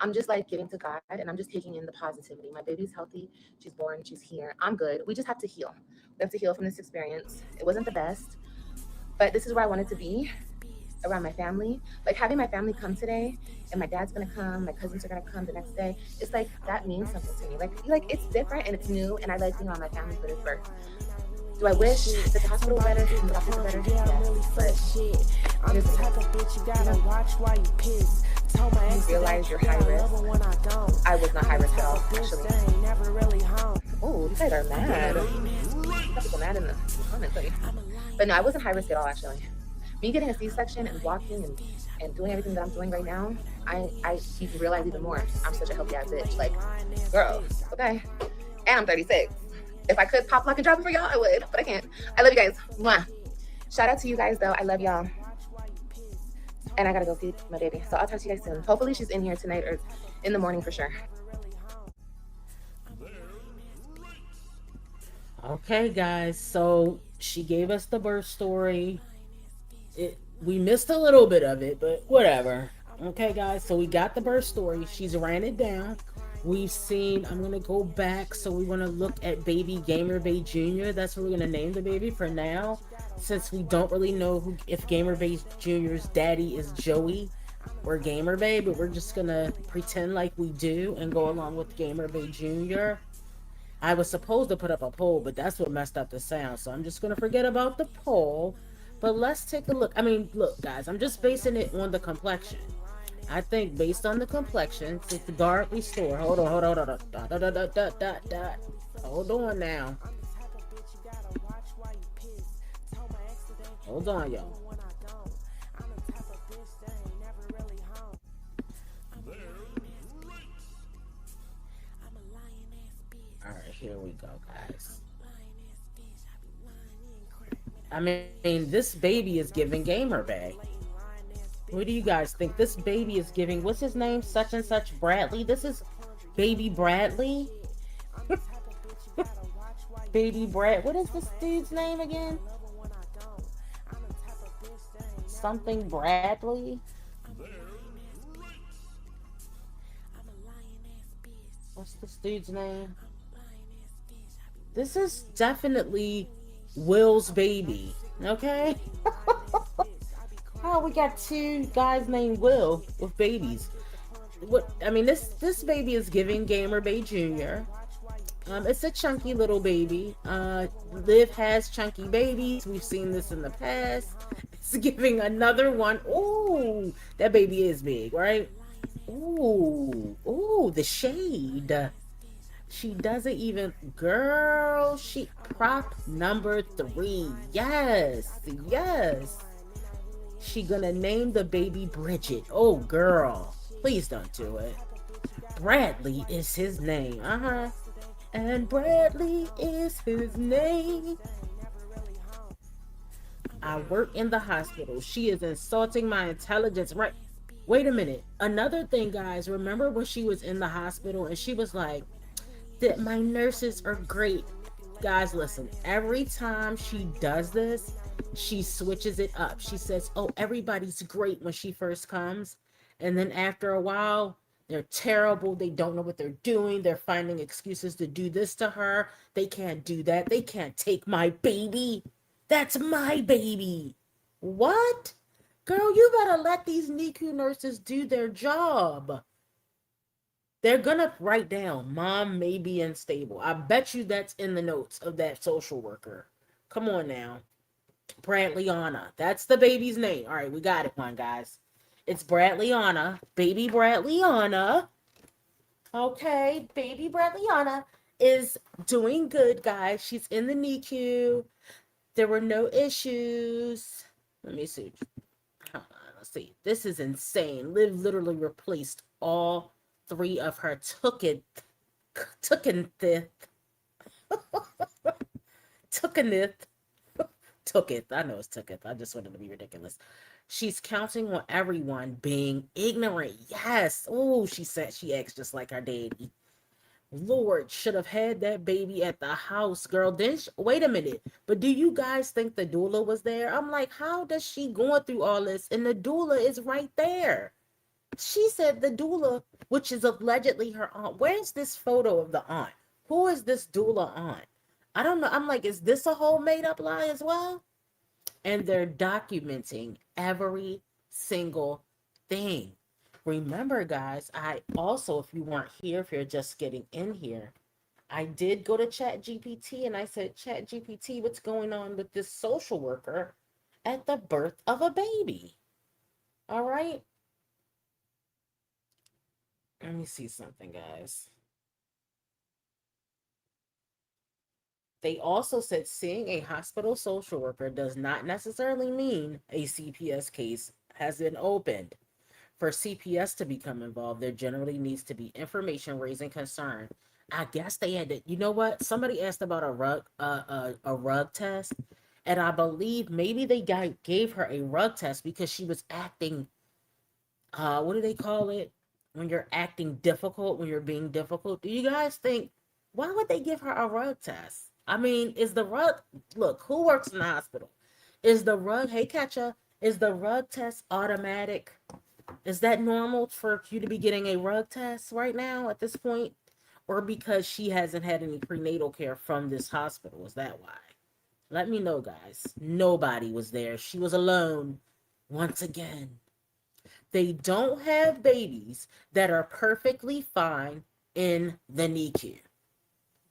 I'm just like giving to God and I'm just taking in the positivity. My baby's healthy. She's born. She's here. I'm good. We just have to heal. We have to heal from this experience. It wasn't the best, but this is where I wanted to be, around my family. Like having my family come today and my dad's going to come, my cousins are going to come the next day. It's like, that means something to me. Like it's different and it's new. And I like being around my family for this birth. Do I wish that the hospital was better and the doctors were better? Yes, but I'm the type of bitch you gotta watch while you piss. Told my ex you realize you're high risk. I was not high risk at all, actually. Oh, you guys are mad. People mad in the comments. But no, I wasn't high risk at all, actually. Me getting a C-section and walking and doing everything that I'm doing right now, I even realize even more. I'm such a healthy ass bitch. Like, girl, okay. And I'm 36. If I could pop, lock, and drop it for y'all, I would, but I can't. I love you guys. Mwah. Shout out to you guys, though. I love y'all. And I gotta go feed my baby. So I'll talk to you guys soon. Hopefully she's in here tonight or in the morning for sure. Okay, guys. So she gave us the birth story. We missed a little bit of it, but whatever. Okay, guys. So we got the birth story. She's ran it down. We've seen, I'm going to go back. So we want to look at baby Gamer Bay Jr. That's what we're going to name the baby for now. Since we don't really know if Gamer Bay Jr.'s daddy is Joey or Gamer Bay. But we're just going to pretend like we do and go along with Gamer Bay Jr. I was supposed to put up a poll, but that's what messed up the sound. So I'm just going to forget about the poll. But let's take a look. I mean, look, guys, I'm just basing it on the complexion. I think based on the complexion, since the dark restore. Hold on. Hold on now. Hold on, y'all. All right, here we go, guys. I mean, this baby is giving Gamer Bay. What do you guys think? This baby is giving, what's his name? Such and such Bradley. This is baby Bradley. Baby Brad. What is this dude's name again? Something Bradley. What's this dude's name? This is definitely Will's baby. Okay? Oh, we got two guys named Will with babies. What I mean, this baby is giving Gamer Bay Jr. It's a chunky little baby. Liv has chunky babies. We've seen this in the past. It's giving another one. Ooh, that baby is big, right? Ooh, the shade. She doesn't even, girl. She prop number 3. Yes. She gonna name the baby Bridget. Oh, girl. Please don't do it. Bradley is his name. And Bradley is his name. I work in the hospital. She is insulting my intelligence. Right. Wait a minute. Another thing, guys. Remember when she was in the hospital and she was like, that my nurses are great. Guys, listen, every time she does this, she switches it up. She says, oh, everybody's great when she first comes. And then after a while, they're terrible. They don't know what they're doing. They're finding excuses to do this to her. They can't do that. They can't take my baby. That's my baby. What? Girl, you better let these NICU nurses do their job. They're gonna write down, mom may be unstable. I bet you that's in the notes of that social worker. Come on now. Bradleyana. That's the baby's name. All right, we got it one, guys. It's Bradleyana. Baby Bradleyana. Okay, baby Bradleyana is doing good, guys. She's in the NICU. There were no issues. Let me see. Let's see. This is insane. Liv literally replaced all three of her tookeneth, tooketh. I know it's tooketh. I just wanted to be ridiculous. She's counting on everyone being ignorant. Yes. Oh, she said she acts just like her daddy. Lord, should have had that baby at the house, girl. Then wait a minute. But do you guys think the doula was there? I'm like, how does she going through all this? And the doula is right there. She said the doula, which is allegedly her aunt. Where's this photo of the aunt? Who is this doula aunt? I don't know. I'm like, is this a whole made up lie as well? And they're documenting every single thing. Remember, guys, I also, if you weren't here, if you're just getting in here, I did go to Chat GPT and I said, Chat GPT, what's going on with this social worker at the birth of a baby? All right. Let me see something, guys. They also said seeing a hospital social worker does not necessarily mean a CPS case has been opened. For CPS to become involved, there generally needs to be information raising concern. I guess they had to, you know what? Somebody asked about a rug test, and I believe maybe they gave her a rug test because she was acting, what do they call it? When you're acting difficult, when you're being difficult. Do you guys think, why would they give her a rug test? I mean, is the rug, look, who works in the hospital? Is the rug, hey, Ketcha, is the rug test automatic? Is that normal for you to be getting a rug test right now at this point? Or because she hasn't had any prenatal care from this hospital? Is that why? Let me know, guys. Nobody was there. She was alone once again. They don't have babies that are perfectly fine in the NICU.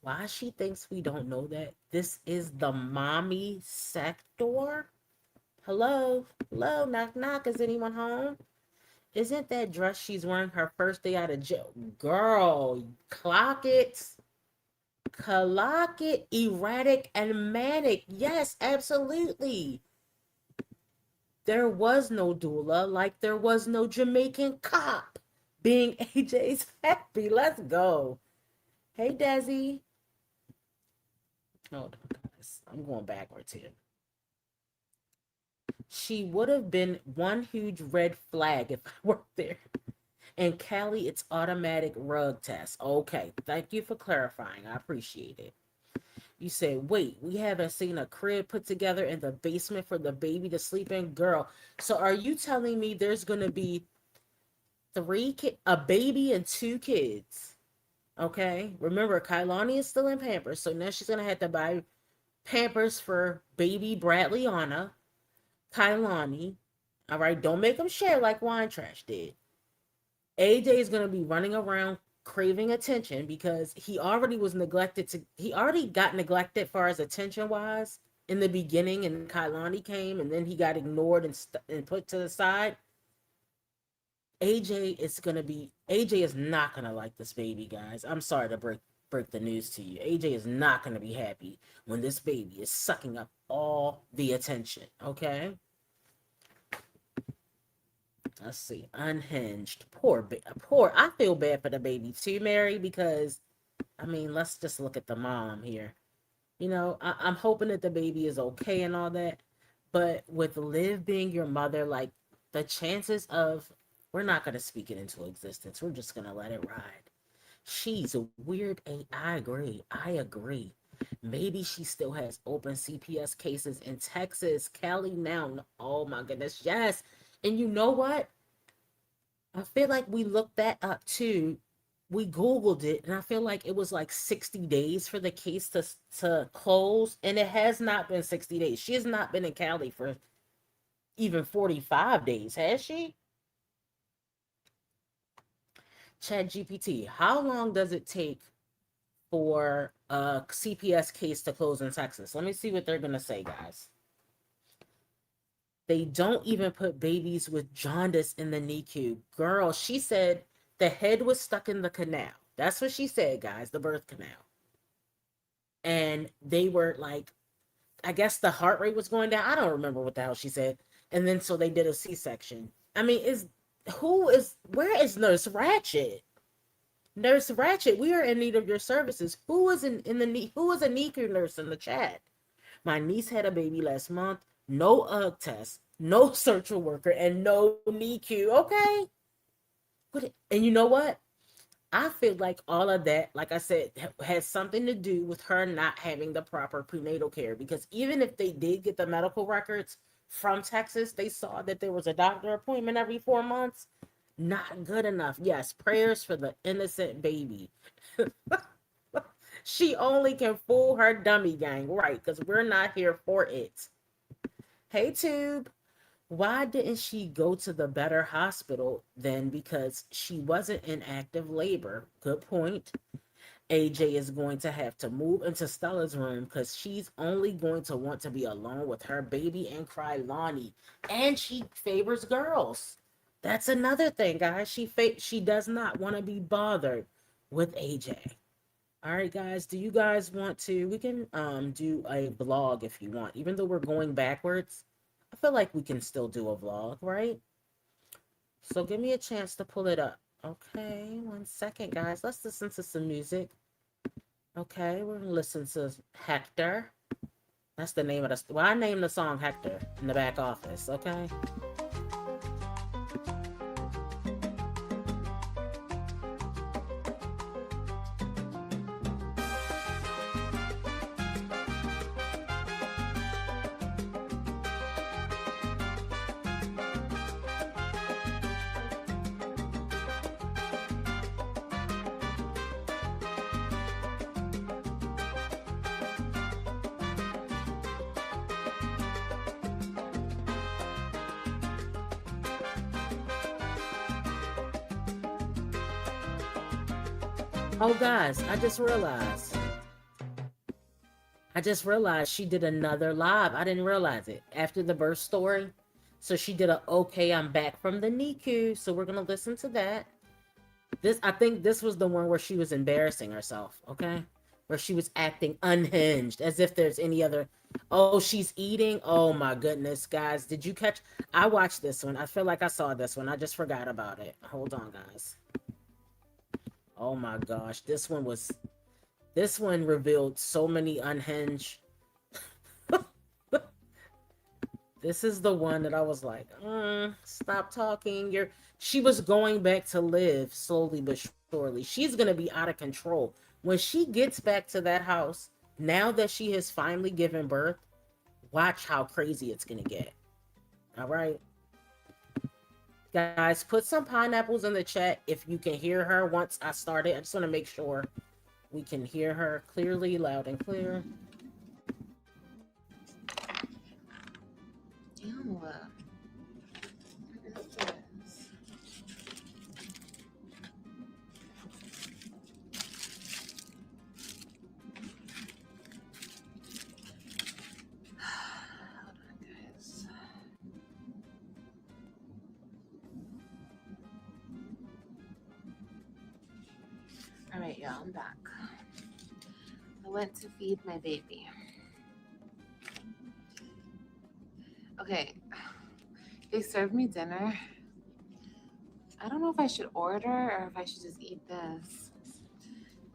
Why she thinks we don't know that? This is the mommy sector. Hello? Hello? Knock, knock. Is anyone home? Isn't that dress she's wearing her first day out of jail? Girl, clock it. Clock it. Erratic and manic. Yes, absolutely. There was no doula, like there was no Jamaican cop being AJ's happy. Let's go. Hey, Desi. Hold on, guys. I'm going backwards here. She would have been one huge red flag if I worked there. And Callie, it's automatic rug test. Okay, thank you for clarifying. I appreciate it. You say, wait, we haven't seen a crib put together in the basement for the baby to sleep in? Girl, so are you telling me there's going to be a baby and two kids? Okay, remember, Kailani is still in Pampers, so now she's going to have to buy Pampers for baby Bradleyana, Kailani. All right, don't make them share like Wine Trash did. AJ is going to be running around craving attention because he already got neglected far as attention wise in the beginning, and Kailani came and then he got ignored and put to the side. AJ is not going to like this baby, guys. I'm sorry to break the news to you. AJ is not going to be happy when this baby is sucking up all the attention, okay? Let's see. Unhinged. Poor. I feel bad for the baby too, Mary, because, I mean, let's just look at the mom here. You know, I'm hoping that the baby is okay and all that. But with Liv being your mother, like, the chances of, we're not going to speak it into existence. We're just going to let it ride. She's a weird. I agree. Maybe she still has open CPS cases in Texas, Cali now. Oh my goodness, yes. And you know what? I feel like we looked that up too. We Googled it, and I feel like it was like 60 days for the case to close, and it has not been 60 days. She has not been in Cali for even 45 days, has she? Chat GPT, how long does it take for a CPS case to close in Texas? Let me see what they're going to say, guys. They don't even put babies with jaundice in the NICU. Girl, she said the head was stuck in the canal. That's what she said, guys, the birth canal. And they were like, I guess the heart rate was going down. I don't remember what the hell she said. And then so they did a C-section. I mean, where is Nurse Ratchet? Nurse Ratchet, we are in need of your services. Who is who is a NICU nurse in the chat? My niece had a baby last month. No UGG test, no social worker, and no NICU. Okay. And you know what? I feel like all of that, like I said, has something to do with her not having the proper prenatal care. Because even if they did get the medical records from Texas, they saw that there was a doctor appointment every 4 months. Not good enough. Yes, prayers for the innocent baby. She only can fool her dummy gang, right? Because we're not here for it. Hey, Tube. Why didn't she go to the better hospital then? Because she wasn't in active labor. Good point. AJ is going to have to move into Stella's room because she's only going to want to be alone with her baby and cry Lonnie. And she favors girls. That's another thing, guys. She does not want to be bothered with AJ. All right, guys. Do you guys want to? We can do a vlog if you want. Even though we're going backwards, I feel like we can still do a vlog, right? So give me a chance to pull it up. Okay, 1 second, guys. Let's listen to some music. Okay, we're gonna listen to Hector. That's the name of the. Well, I named the song Hector in the back office. Okay. Oh, guys, I just realized she did another live. I didn't realize it after the birth story. So she did a okay, I'm back from the NICU. So we're gonna listen to that. I think this was the one where she was embarrassing herself, okay? Where she was acting unhinged, as if there's any other. Oh, she's eating. Oh my goodness, guys. Did you catch? I watched this one. I feel like I saw this one. I just forgot about it. Hold on, guys. Oh my gosh, this one revealed so many unhinged. This is the one that I was like, stop talking. She was going back to live slowly but surely. She's gonna be out of control when she gets back to that house. Now that she has finally given birth, watch how crazy it's gonna get. All right. Guys, put some pineapples in the chat if you can hear her once I started. I just want to make sure we can hear her clearly, loud and clear. Ew. What is this? Hold on, guys. All right, y'all, I'm back. I went to feed my baby. Okay, they served me dinner. I don't know if I should order or if I should just eat this.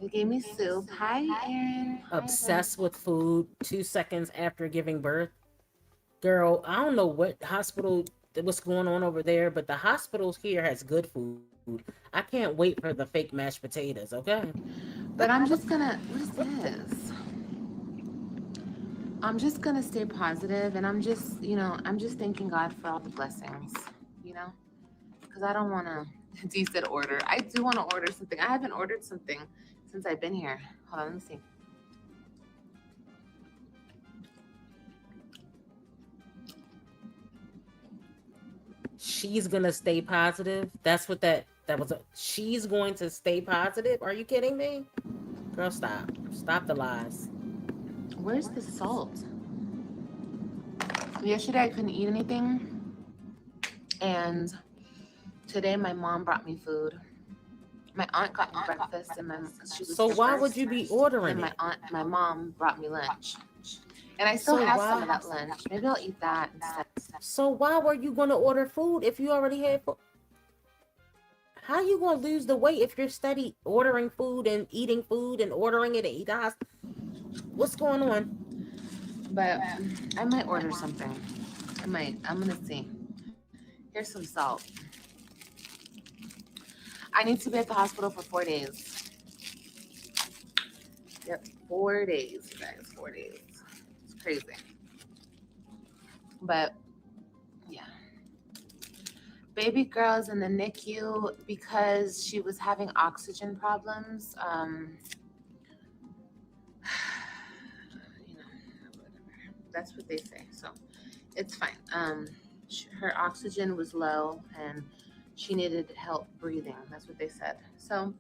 They gave me soup. Hi, Aaron. Obsessed with food 2 seconds after giving birth. Girl, I don't know what's going on over there, but the hospitals here has good food. I can't wait for the fake mashed potatoes, okay? But I'm just gonna, what is this? I'm just gonna stay positive, and I'm just, I'm just thanking God for all the blessings, because I don't want to. D said order. I do want to order something. I haven't ordered something since I've been here. Hold on, let me see. She's gonna stay positive. That's what that was. She's going to stay positive. Are you kidding me? Girl, stop. Stop the lies. Where's the salt? Yesterday I couldn't eat anything, and today my mom brought me food. My aunt got me breakfast, and she was So here why first. would you be ordering And it? my mom brought me lunch, and I still So have some why? of that lunch. Maybe I'll eat that instead. So why were you gonna order food if you already had food? How you gonna lose the weight if you're steady ordering food and eating food and ordering it at eat house? What's going on? But I might order something. I might. I'm gonna see. Here's some salt. I need to be at the hospital for 4 days. Yep, 4 days, you guys. 4 days. It's crazy. But yeah. Baby girl's in the NICU because she was having oxygen problems. Whatever. That's what they say. So it's fine. Her oxygen was low and she needed help breathing. That's what they said. So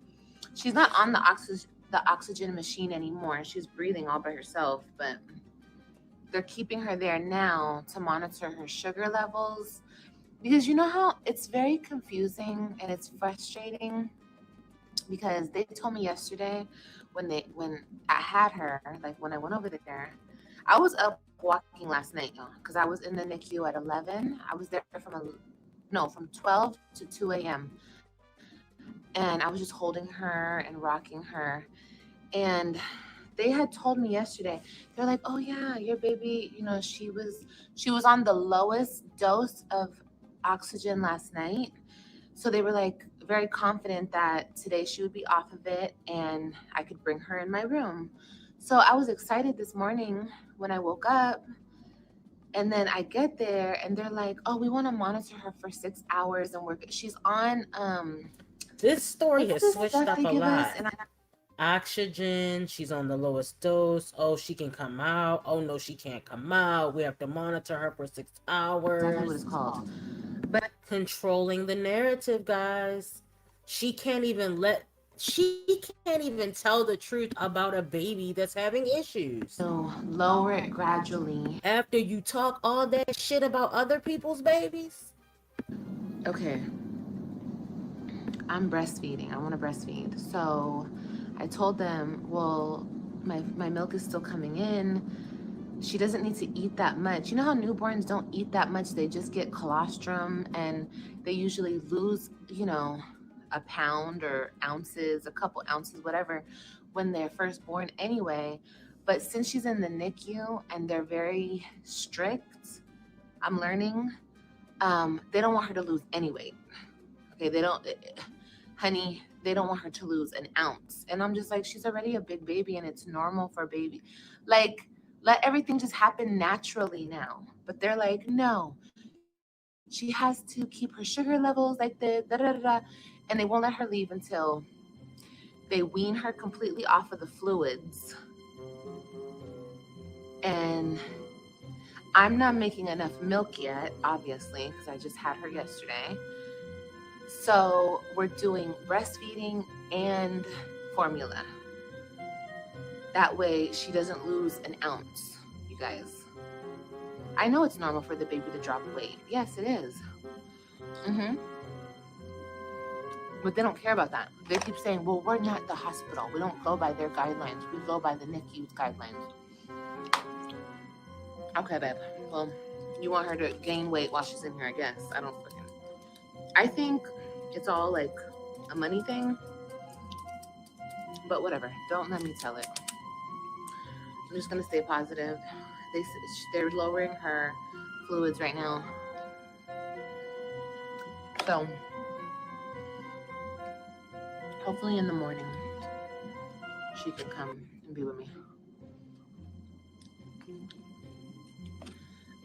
she's not on the oxygen machine anymore. She's breathing all by herself, but they're keeping her there now to monitor her sugar levels, because you know how it's very confusing and it's frustrating, because they told me yesterday when I had her, like when I went over there, I was up walking last night, y'all, because I was in the NICU at 11. I was there from 12 to 2 a.m. And I was just holding her and rocking her. And they had told me yesterday, they're like, oh yeah, your baby, she was on the lowest dose of oxygen last night. So they were like very confident that today she would be off of it and I could bring her in my room. So I was excited this morning when I woke up, and then I get there and they're like, oh, we want to monitor her for 6 hours and she's on This story what's has this switched stuff up they a give us? lot. And Oxygen, she's on the lowest dose. Oh, she can come out. Oh no, she can't come out. We have to monitor her for 6 exactly what hours. it's called. But Controlling the narrative, guys. She can't even tell the truth about a baby that's having issues. so lower it gradually. After you talk all that shit about other people's babies. Okay. I'm breastfeeding. I want to breastfeed. So I told them, well, my milk is still coming in. She doesn't need to eat that much. You know how newborns don't eat that much? They just get colostrum and they usually lose, a pound or ounces, a couple ounces, whatever, when they're first born anyway. But since she's in the NICU and they're very strict, I'm learning, they don't want her to lose any weight. Okay, honey, they don't want her to lose an ounce. And I'm just like, she's already a big baby and it's normal for a baby. Like, let everything just happen naturally now. But they're like, no, she has to keep her sugar levels like this, da da da da. And they won't let her leave until they wean her completely off of the fluids. And I'm not making enough milk yet, obviously, because I just had her yesterday. So we're doing breastfeeding and formula. That way she doesn't lose an ounce, you guys. I know it's normal for the baby to drop weight. Yes, it is. But they don't care about that. They keep saying, well, we're not the hospital. We don't go by their guidelines. We go by the NICU's guidelines. Okay, babe. Well, you want her to gain weight while she's in here, I guess. I think it's all like a money thing. But whatever. Don't let me tell it. I'm just going to stay positive. They're lowering her fluids right now. So hopefully in the morning she can come and be with me.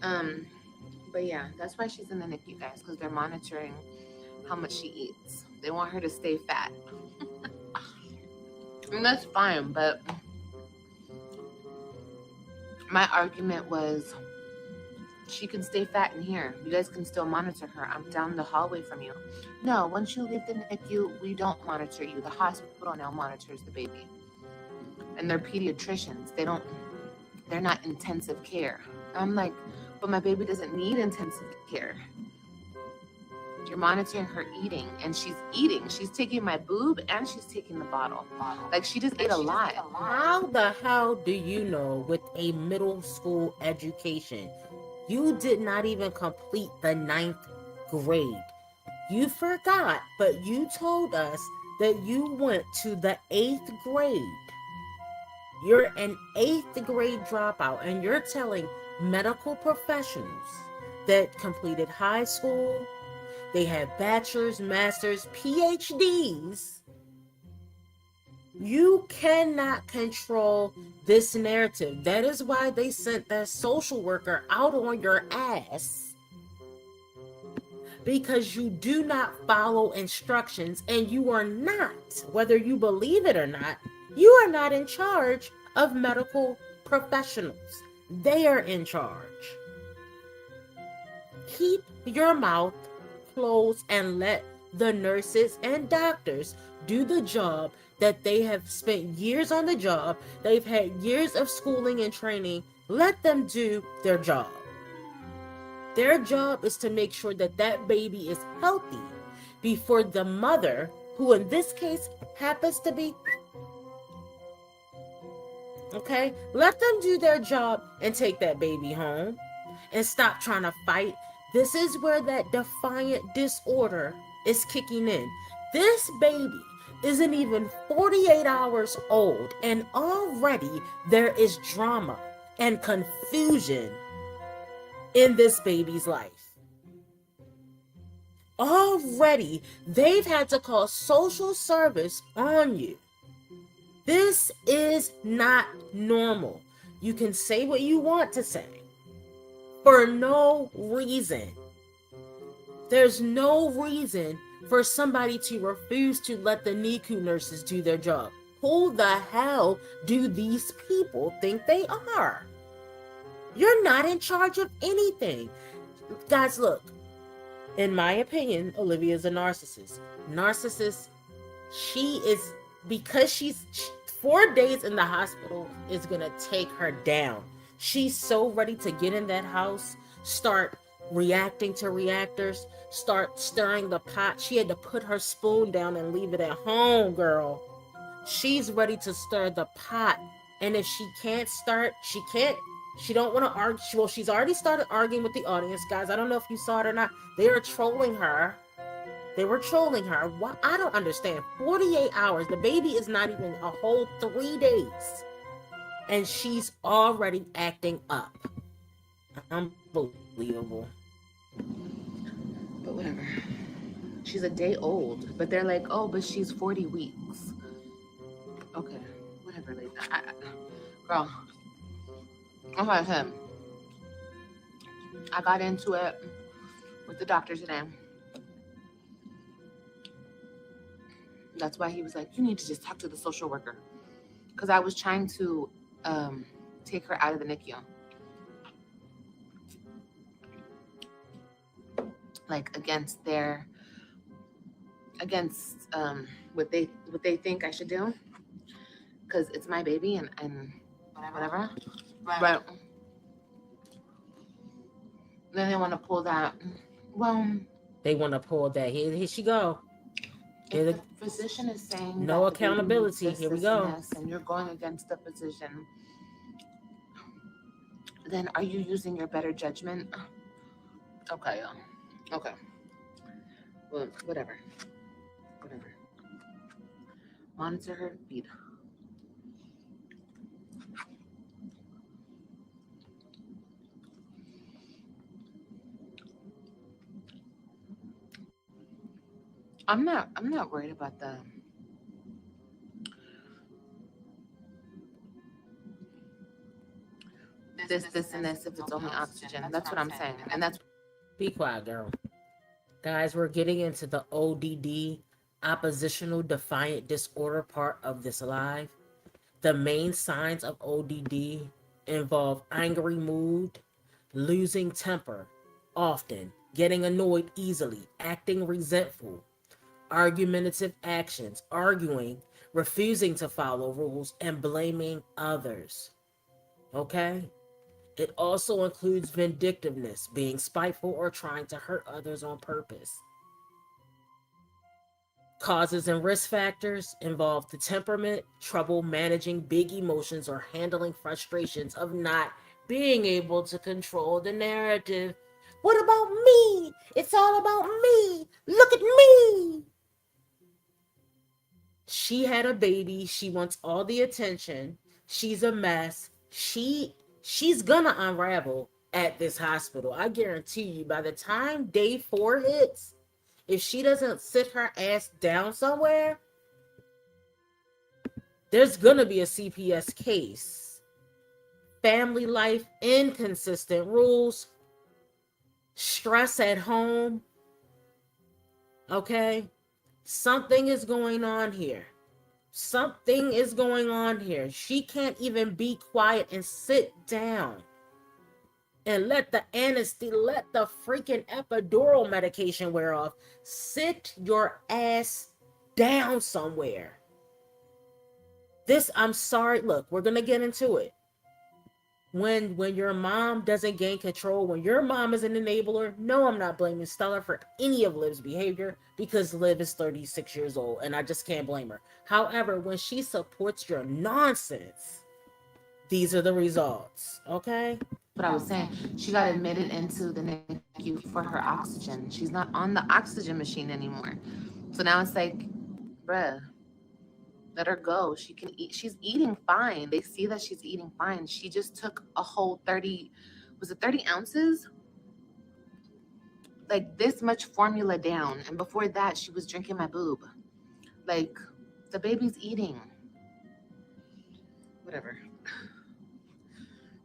But yeah, that's why she's in the NICU, guys, because they're monitoring how much she eats. They want her to stay fat. And that's fine, but my argument was she can stay fat in here. You guys can still monitor her. I'm down the hallway from you. No, once you leave the NICU, we don't monitor you. The hospital now monitors the baby. And they're pediatricians. They're not intensive care. I'm like, but my baby doesn't need intensive care. You're monitoring her eating, and she's eating. She's taking my boob and she's taking the bottle. Like, she just ate a lot. How the hell do you know with a middle school education, you did not even complete the 9th grade? You forgot, but you told us that you went to the 8th grade. You're an 8th grade dropout, and you're telling medical professionals that completed high school, they have bachelor's, master's, PhDs. You cannot control this narrative. That is why they sent that social worker out on your ass. Because you do not follow instructions, and you are not, whether you believe it or not, you are not in charge of medical professionals. They are in charge. Keep your mouth closed and let the nurses and doctors do the job that they have spent years on the job. They've had years of schooling and training. Let them do their job. Their job is to make sure that that baby is healthy before the mother, who in this case happens to be, okay, let them do their job and take that baby home and stop trying to fight. This is where that defiant disorder is kicking in. This baby isn't even 48 hours old, and already there is drama and confusion in this baby's life. Already they've had to call social service on you. This is not normal. You can say what you want to say for no reason. There's no reason for somebody to refuse to let the NICU nurses do their job. Who the hell do these people think they are? You're not in charge of anything. Guys, look, in my opinion, Olivia's a narcissist. She is, because she's 4 days in the hospital is gonna take her down. She's so ready to get in that house, start reacting to reactors, start stirring the pot. She had to put her spoon down and leave it at home, girl. She's ready to stir the pot. And if she can't start, she don't want to argue. Well, she's already started arguing with the audience, guys. I don't know if you saw it or not. They are trolling her. They were trolling her. What? I don't understand. 48 hours. The baby is not even a whole 3 days. And she's already acting up. Unbelievable. But whatever. She's a day old. But they're like, oh, but she's 40 weeks. Okay. Whatever. Like, girl. I'm like him. I got into it with the doctor today. That's why he was like, you need to just talk to the social worker. Because I was trying to take her out of the NICU. Like against what they think I should do. Because it's my baby and whatever. But then they want to pull that. Well, they want to pull that. Here she go. If the physician is saying no accountability, here we go. And you're going against the physician, then are you using your better judgment? Okay. Okay. Well, whatever. Monitor her feed. I'm not worried about this this, and this if it's only oxygen. That's what I'm saying. And that's Be quiet, girl. Guys, we're getting into the ODD, oppositional defiant disorder part of this live. The main signs of ODD involve angry mood, losing temper often, getting annoyed easily, acting resentful, argumentative actions, arguing, refusing to follow rules, and blaming others. Okay? It also includes vindictiveness, being spiteful or trying to hurt others on purpose. Causes and risk factors involve the temperament, trouble managing big emotions, or handling frustrations of not being able to control the narrative. What about me? It's all about me. Look at me. She had a baby. She wants all the attention. She's a mess. She's gonna unravel at this hospital. I guarantee you, by the time day 4 hits, if she doesn't sit her ass down somewhere, there's gonna be a CPS case. Family life, inconsistent rules, stress at home. Okay? Something is going on here. Something is going on here. She can't even be quiet and sit down and let the anesthesia, let the freaking epidural medication wear off. Sit your ass down somewhere. This, I'm sorry, look, we're going to get into it. When your mom doesn't gain control, when your mom is an enabler, no, I'm not blaming Stella for any of Liv's behavior because Liv is 36 years old and I just can't blame her. However, when she supports your nonsense, these are the results, okay? what I was saying. She got admitted into the NICU for her oxygen. She's not on the oxygen machine anymore. So now it's like, bruh, let her go. She can eat. She's eating fine. They see that she's eating fine. She just took a whole 30, was it 30 ounces? Like this much formula down. And before that, she was drinking my boob. Like, the baby's eating. Whatever.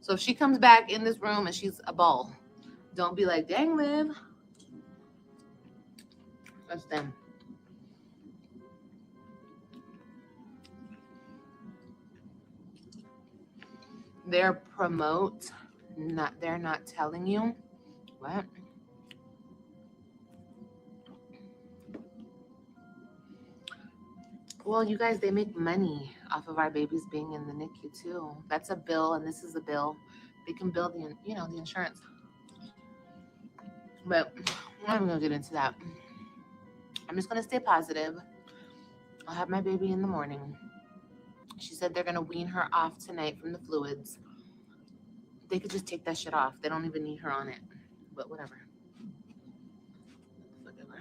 So if she comes back in this room and she's a ball, don't be like, dang, Liv. That's them. They're not telling you. What? Well, you guys, they make money off of our babies being in the NICU too. That's a bill, and this is a bill. They can bill the insurance. But I'm not even gonna get into that. I'm just gonna stay positive. I'll have my baby in the morning. She said they're gonna wean her off tonight from the fluids. They could just take that shit off. They don't even need her on it. But whatever. Whatever.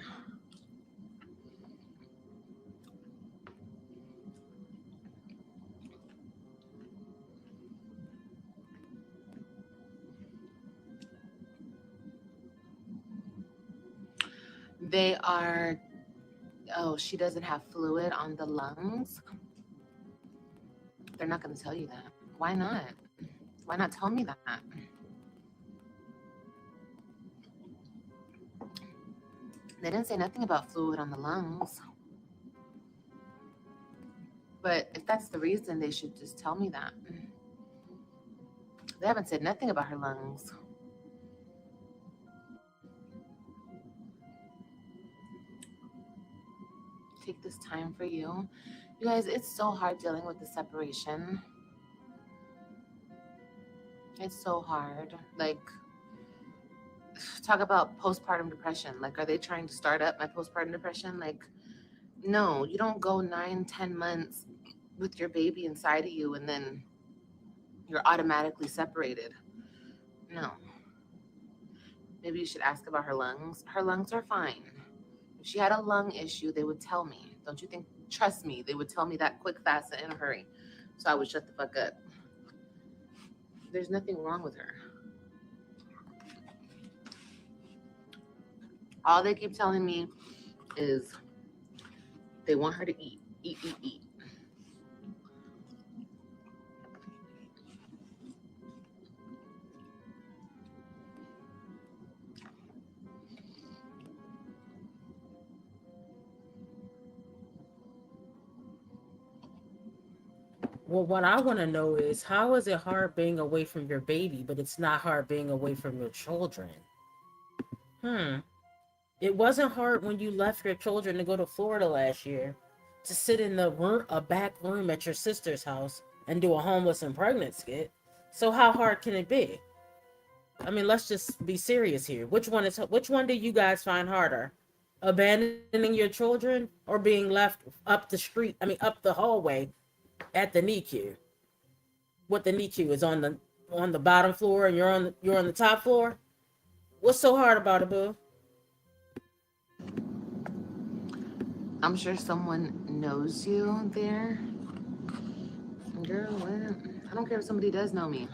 They are, oh, she doesn't have fluid on the lungs. They're not going to tell you that. Why not? Why not tell me that? They didn't say nothing about fluid on the lungs. But if that's the reason, they should just tell me that. They haven't said nothing about her lungs. Take this time for you. You guys, it's so hard dealing with the separation. It's so hard. Like, talk about postpartum depression. Like, are they trying to start up my postpartum depression? Like, no, you don't go 9-10 months with your baby inside of you and then you're automatically separated. No. Maybe you should ask about her lungs. Her lungs are fine. If she had a lung issue, they would tell me. Don't you think? Trust me, they would tell me that quick, fast, and in a hurry. So I would shut the fuck up. There's nothing wrong with her. All they keep telling me is they want her to eat. Well, what I want to know is how is it hard being away from your baby, but it's not hard being away from your children? Hmm. It wasn't hard when you left your children to go to Florida last year to sit in the room, a back room at your sister's house and do a homeless and pregnant skit. So how hard can it be? I mean, let's just be serious here. Which one do you guys find harder? Abandoning your children or being left up the street, I mean up the hallway at the NICU? What the NICU is on the bottom floor and you're on the top floor? What's so hard about it, boo? I'm sure someone knows you there. Girl, I don't care if somebody does know me.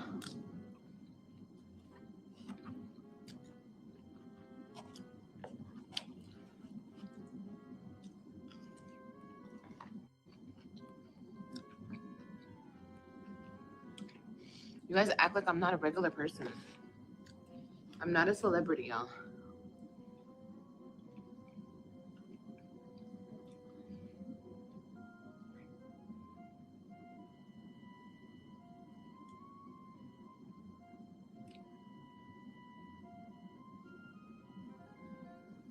You guys act like I'm not a regular person. I'm not a celebrity, y'all.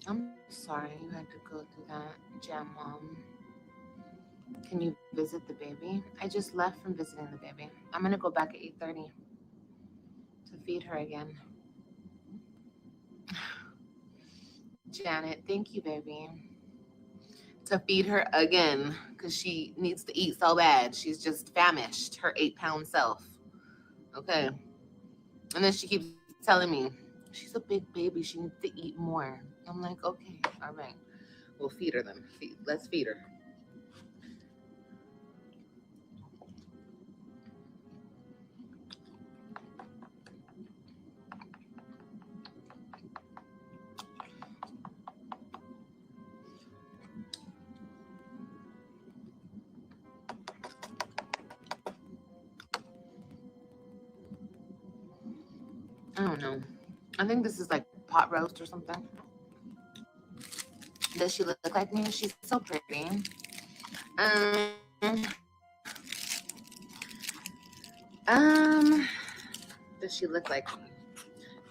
I'm sorry you had to go through that, Jam Mom. Can you visit the baby? I just left from visiting the baby. I'm gonna go back at 8:30 to feed her again. Janet, thank you, baby. To feed her again, because she needs to eat so bad. She's just famished, her 8-pound self. Okay. And then she keeps telling me, she's a big baby. She needs to eat more. I'm like, okay, all right. We'll feed her then. Let's feed her. I don't know. I think this is like pot roast or something. Does she look like me? She's so pretty. Um, does she look like me?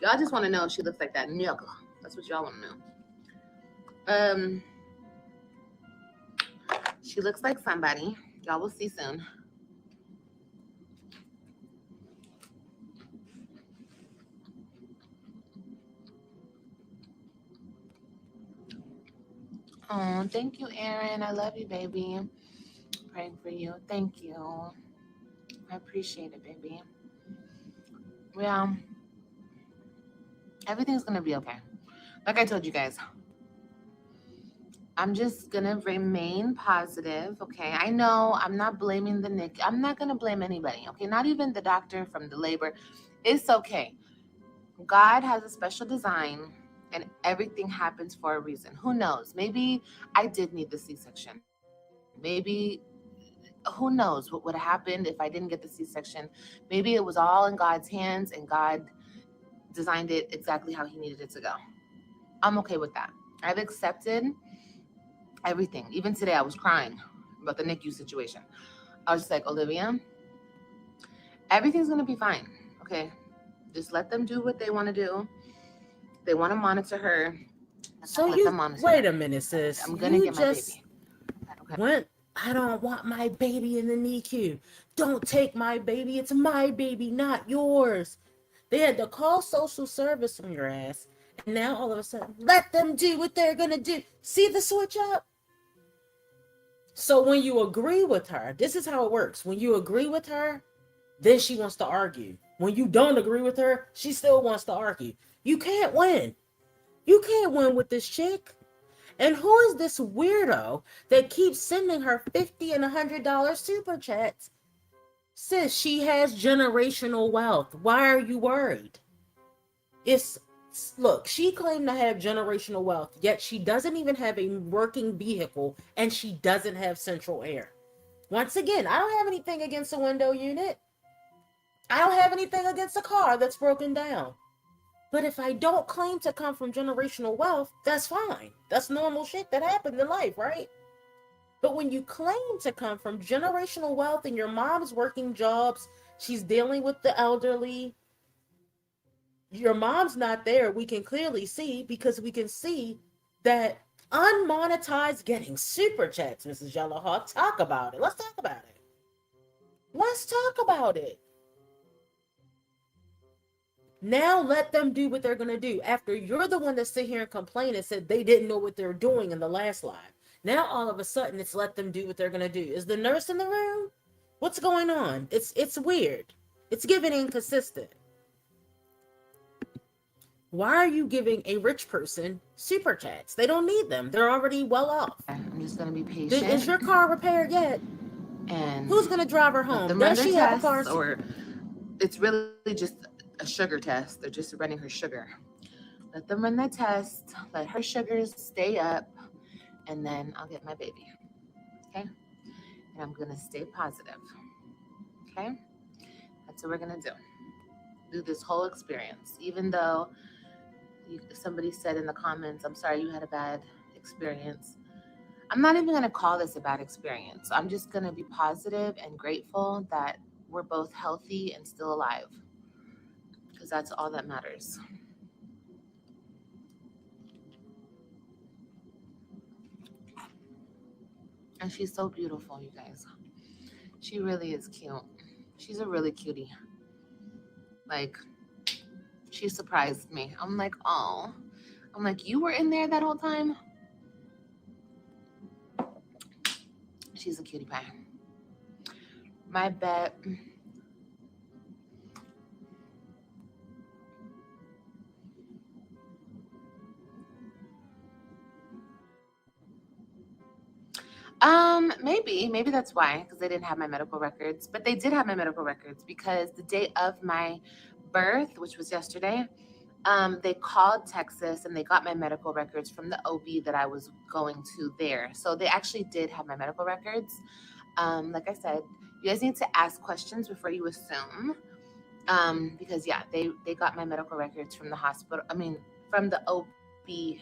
Y'all just want to know if she looks like that nigga. That's what y'all want to know. She looks like somebody. Y'all will see soon. Oh, thank you, Erin. I love you, baby. Praying for you. Thank you. I appreciate it, baby. Well, everything's going to be okay. Like I told you guys, I'm just going to remain positive, okay? I know I'm not blaming the NIC. I'm not going to blame anybody, okay? Not even the doctor from the labor. It's okay. God has a special design and everything happens for a reason. Who knows? Maybe I did need the C-section. Maybe, who knows what would have happened if I didn't get the C-section. Maybe it was all in God's hands and God designed it exactly how he needed it to go. I'm okay with that. I've accepted everything. Even today I was crying about the NICU situation. I was just like, Olivia, everything's going to be fine, okay? Just let them do what they want to do. They want to monitor her. So wait a minute, sis. I'm going to get my baby. Okay. I don't want my baby in the NICU. Don't take my baby. It's my baby, not yours. They had to call social service on your ass. And now all of a sudden, let them do what they're going to do. See the switch up? So when you agree with her, this is how it works. When you agree with her, then she wants to argue. When you don't agree with her, she still wants to argue. You can't win. You can't win with this chick. And who is this weirdo that keeps sending her $50 and $100 super chats? Sis, she has generational wealth. Why are you worried? Look, she claimed to have generational wealth, yet she doesn't even have a working vehicle and she doesn't have central air. Once again, I don't have anything against a window unit. I don't have anything against a car that's broken down. But if I don't claim to come from generational wealth, that's fine. That's normal shit that happens in life, right? But when you claim to come from generational wealth and your mom's working jobs, she's dealing with the elderly, your mom's not there, we can clearly see, because we can see that unmonetized getting super chats, Mrs. Yellowhawk. Talk about it. Let's talk about it. Let's talk about it. Now let them do what they're going to do. After you're the one that sit here and complain and said they didn't know what they were doing in the last live. Now all of a sudden it's let them do what they're going to do. Is the nurse in the room? What's going on? It's weird. It's giving inconsistent. Why are you giving a rich person super chats? They don't need them. They're already well off. I'm just going to be patient. Is your car repaired yet? And who's going to drive her home? Does she have a car? Or it's really just a sugar test. They're just running her sugar. Let them run that test. Let her sugars stay up. And then I'll get my baby. Okay? And I'm going to stay positive. Okay? That's what we're going to do. Do this whole experience. Even though somebody said in the comments, I'm sorry you had a bad experience. I'm not even going to call this a bad experience. I'm just going to be positive and grateful that we're both healthy and still alive. Because that's all that matters. And she's so beautiful, you guys. She really is cute. She's a really cutie. Like, she surprised me. I'm like, oh. I'm like, you were in there that whole time? She's a cutie pie. My bet. Maybe that's why, because they didn't have my medical records, but they did have my medical records because the day of my birth, which was yesterday, they called Texas and they got my medical records from the OB that I was going to there. So they actually did have my medical records. Like I said, you guys need to ask questions before you assume. Because yeah, they got my medical records from the hospital. From the OB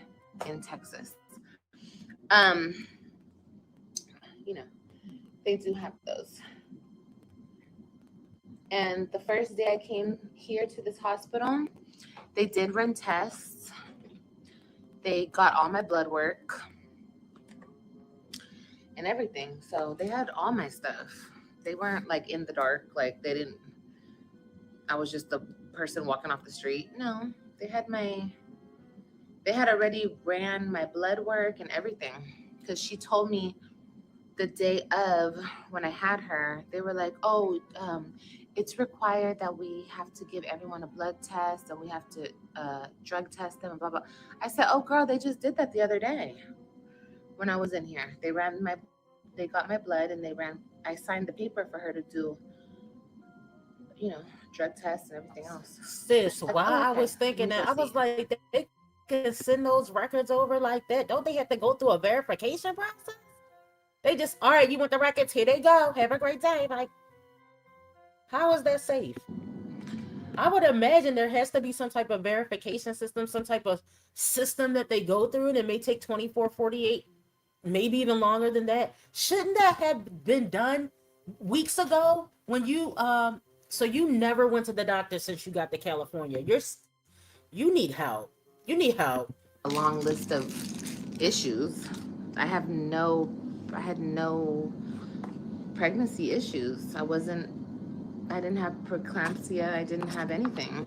in Texas. They do have those. And the first day I came here to this hospital, they did run tests. They got all my blood work and everything. So they had all my stuff. They weren't like in the dark. Like I was just a person walking off the street. No, they had already ran my blood work and everything. Because she told me the day of when I had her, they were like, oh, it's required that we have to give everyone a blood test and we have to drug test them and blah, blah. I said, oh, girl, they just did that the other day when I was in here. They got my blood and I signed the paper for her to do, drug tests and everything else. Sis, I was thinking that, I was like, they can send those records over like that. Don't they have to go through a verification process? They just, all right, you want the records? Here they go. Have a great day. Like, how is that safe? I would imagine there has to be some type of verification system, some type of system that they go through, and it may take 24, 48, maybe even longer than that. Shouldn't that have been done weeks ago when you, so you never went to the doctor since you got to California. You need help. You need help. A long list of issues. I had no pregnancy issues. I didn't have preeclampsia. I didn't have anything.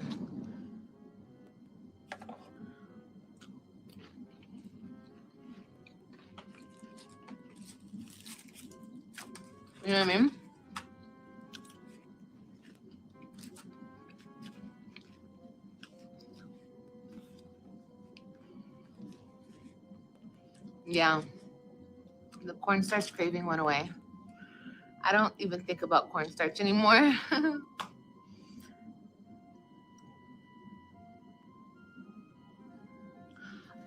You know what I mean? Yeah. The cornstarch craving went away. I don't even think about cornstarch anymore.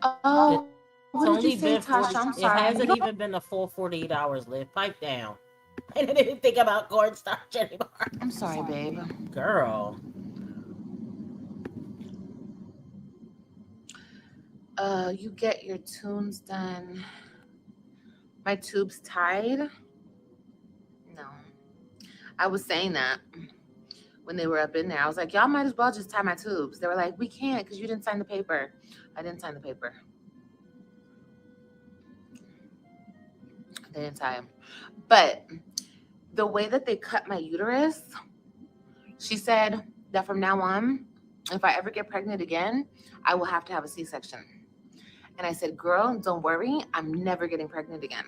Oh, what did you say, Tasha? I'm sorry. It hasn't even been a full 48 hours, Liv. Pipe down. I didn't even think about cornstarch anymore. I'm sorry, babe. Girl. You get your tunes done My tubes tied? No. I was saying that when they were up in there. I was like, y'all might as well just tie my tubes. They were like, we can't because you didn't sign the paper. I didn't sign the paper. They didn't tie them. But the way that they cut my uterus, she said that from now on, if I ever get pregnant again, I will have to have a C-section. And I said, girl, don't worry. I'm never getting pregnant again.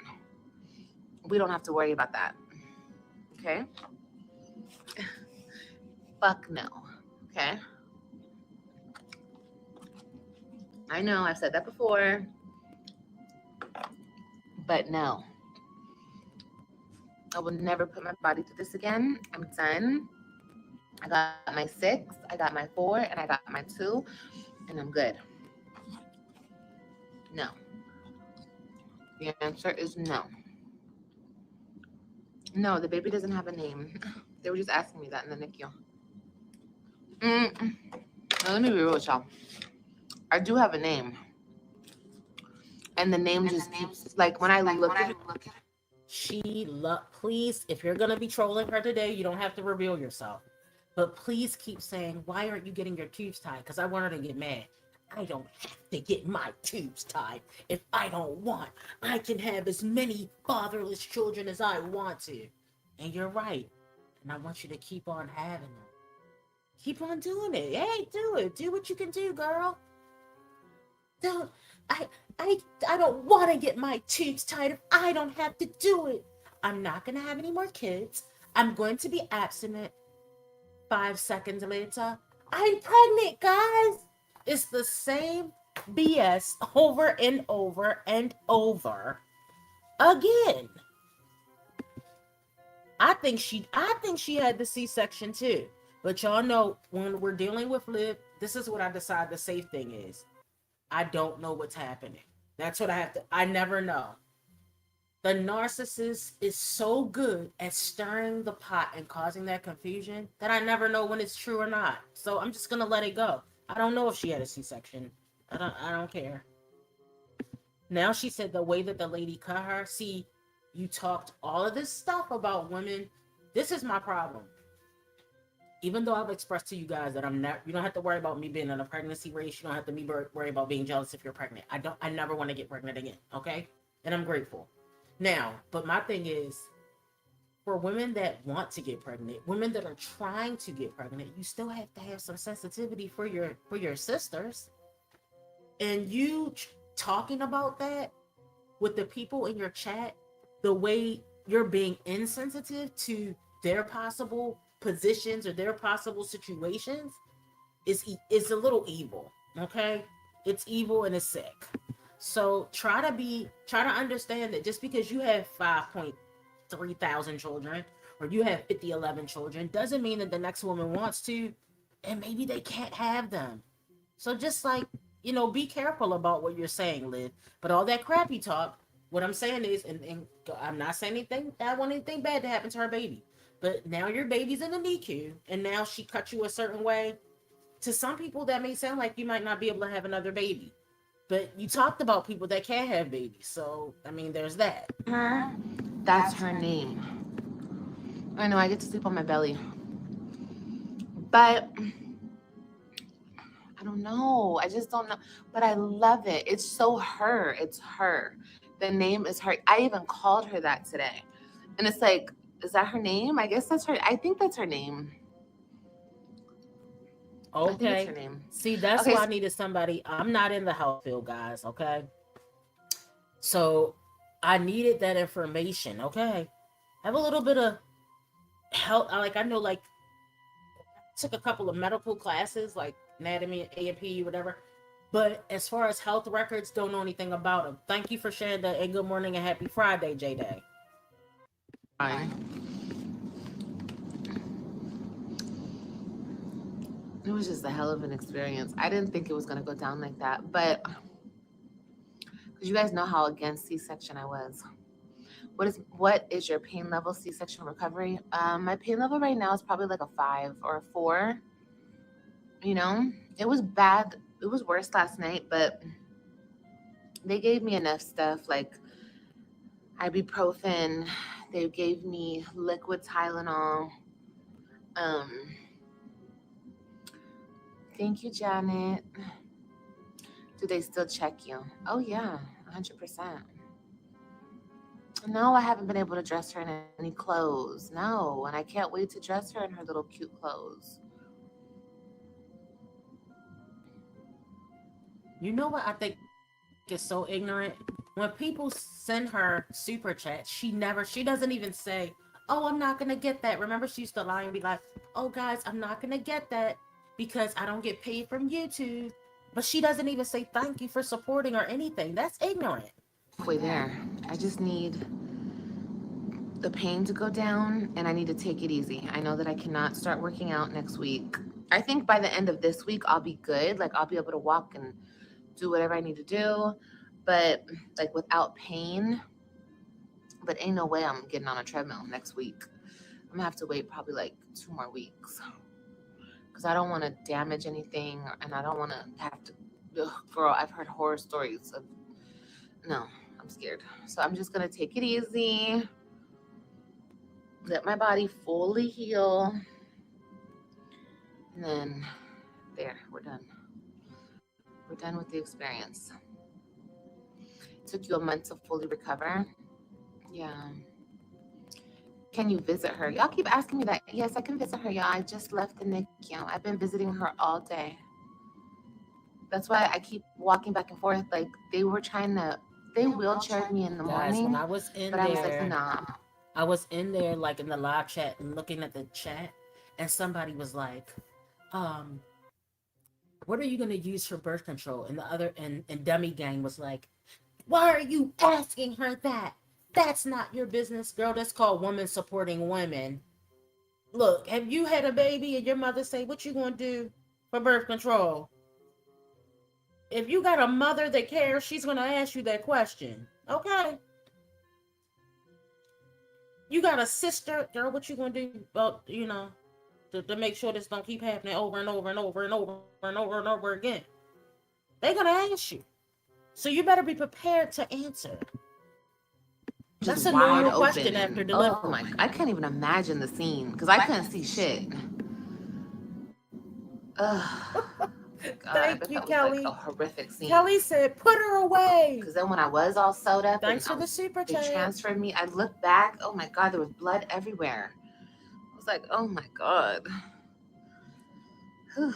We don't have to worry about that. Okay? Fuck no. Okay? I know I've said that before, but no. I will never put my body through this again. I'm done. I got my 6, I got my 4, and I got my 2, and I'm good. No. The answer is no. No, the baby doesn't have a name. They were just asking me that in the NICU. Now, let me be real with y'all. I do have a name. And the name just keeps, like, when I look at it. Please, if you're going to be trolling her today, you don't have to reveal yourself. But please keep saying, why aren't you getting your tubes tied? Because I want her to get mad. I don't have to get my tubes tied if I don't want. I can have as many fatherless children as I want to. And you're right. And I want you to keep on having them. Keep on doing it. Hey, do it. Do what you can do, girl. I don't want to get my tubes tied if I don't have to do it. I'm not going to have any more kids. I'm going to be abstinent. 5 seconds later, I'm pregnant, guys. It's the same BS over and over and over again. I think she had the C-section too. But y'all know when we're dealing with Liv, this is what I decide the safe thing is. I don't know what's happening. That's what I never know. The narcissist is so good at stirring the pot and causing that confusion that I never know when it's true or not. So I'm just gonna let it go. I don't know if she had a C-section. I don't care. Now she said the way that the lady cut her. See, you talked all of this stuff about women. This is my problem. Even though I've expressed to you guys that you don't have to worry about me being in a pregnancy race. You don't have to worry about being jealous if you're pregnant. I never want to get pregnant again. Okay? And I'm grateful. Now, but my thing is, for women that want to get pregnant, women that are trying to get pregnant, you still have to have some sensitivity for your sisters. And you talking about that with the people in your chat, the way you're being insensitive to their possible positions or their possible situations is a little evil. Okay? It's evil and it's sick. So try to understand that just because you have 5.3 thousand children or you have 11 children doesn't mean that the next woman wants to, and maybe they can't have them. So just be careful about what you're saying, Liv. But all that crappy talk, what I'm saying is, and I'm not saying anything, I don't want anything bad to happen to her baby. But now your baby's in the NICU, and now she cut you a certain way. To some people, that may sound like you might not be able to have another baby. But you talked about people that can't have babies. So, I mean, there's that. That's her name. I know, I get to sleep on my belly. But I don't know. I just don't know. But I love it. It's so her. It's her. The name is her. I even called her that today. And it's like, is that her name? I guess that's her. I think that's her name. Okay. I think it's her name. See, that's why I needed somebody. I'm not in the health field, guys. Okay. So I needed that information. Okay. Have a little bit of help. I know, took a couple of medical classes, like anatomy, A&P, whatever. But as far as health records, don't know anything about them. Thank you for sharing that. And good morning and happy Friday, J-Day. Bye. It was just a hell of an experience. I didn't think it was going to go down like that. But because you guys know how against C-section I was. What is your pain level C-section recovery? My pain level right now is probably like a 5 or a 4. You know, it was bad. It was worse last night, but they gave me enough stuff. Like, ibuprofen. They gave me liquid Tylenol. Um, thank you, Janet. Do they still check you? Oh yeah, 100%. No, I haven't been able to dress her in any clothes. No, and I can't wait to dress her in her little cute clothes. You know what I think is so ignorant? When people send her super chats, she doesn't even say, "Oh, I'm not gonna get that." Remember, she used to lie and be like, "Oh, guys, I'm not gonna get that because I don't get paid from YouTube." But she doesn't even say thank you for supporting or anything. That's ignorant. Halfway there. I just need the pain to go down and I need to take it easy. I know that I cannot start working out next week. I think by the end of this week, I'll be good. Like, I'll be able to walk and do whatever I need to do, but like without pain. But ain't no way I'm getting on a treadmill next week. I'm gonna have to wait probably like 2 more weeks because I don't want to damage anything and I don't want to have to. Ugh, girl, I've heard horror stories of. No, I'm scared. So I'm just gonna take it easy, let my body fully heal, and then there, we're done. We're done with the experience. It took you a month to fully recover. Yeah. Can you visit her? Y'all keep asking me that. Yes, I can visit her, y'all. I just left the NICU. I've been visiting her all day. That's why I keep walking back and forth. Like, they wheelchaired me in the Guys, when morning, I was in but I was like, there, nah. I was in there like in the live chat and looking at the chat, and somebody was like, um, what are you gonna use for birth control? And the other and Dummy Gang was like, why are you asking her that? That's not your business, girl. That's called women supporting women. Look, have you had a baby and your mother say, what you gonna do for birth control? If you got a mother that cares, she's gonna ask you that question. Okay. You got a sister, girl, what you gonna do about, to make sure this don't keep happening over and over and over and over and over and over again? They're gonna ask you. So you better be prepared to answer. Just That's a wide normal open. question after delivery. Oh my, I can't even imagine the scene because I couldn't see shit. Ugh. God, I Thank bet you, that was like Kelly. a horrific scene. Kelly said, put her away. Because then when I was all sewed up Thanks and for the super they chat. transferred me, I looked back. Oh my God, there was blood everywhere. I was like, oh my God. Whew.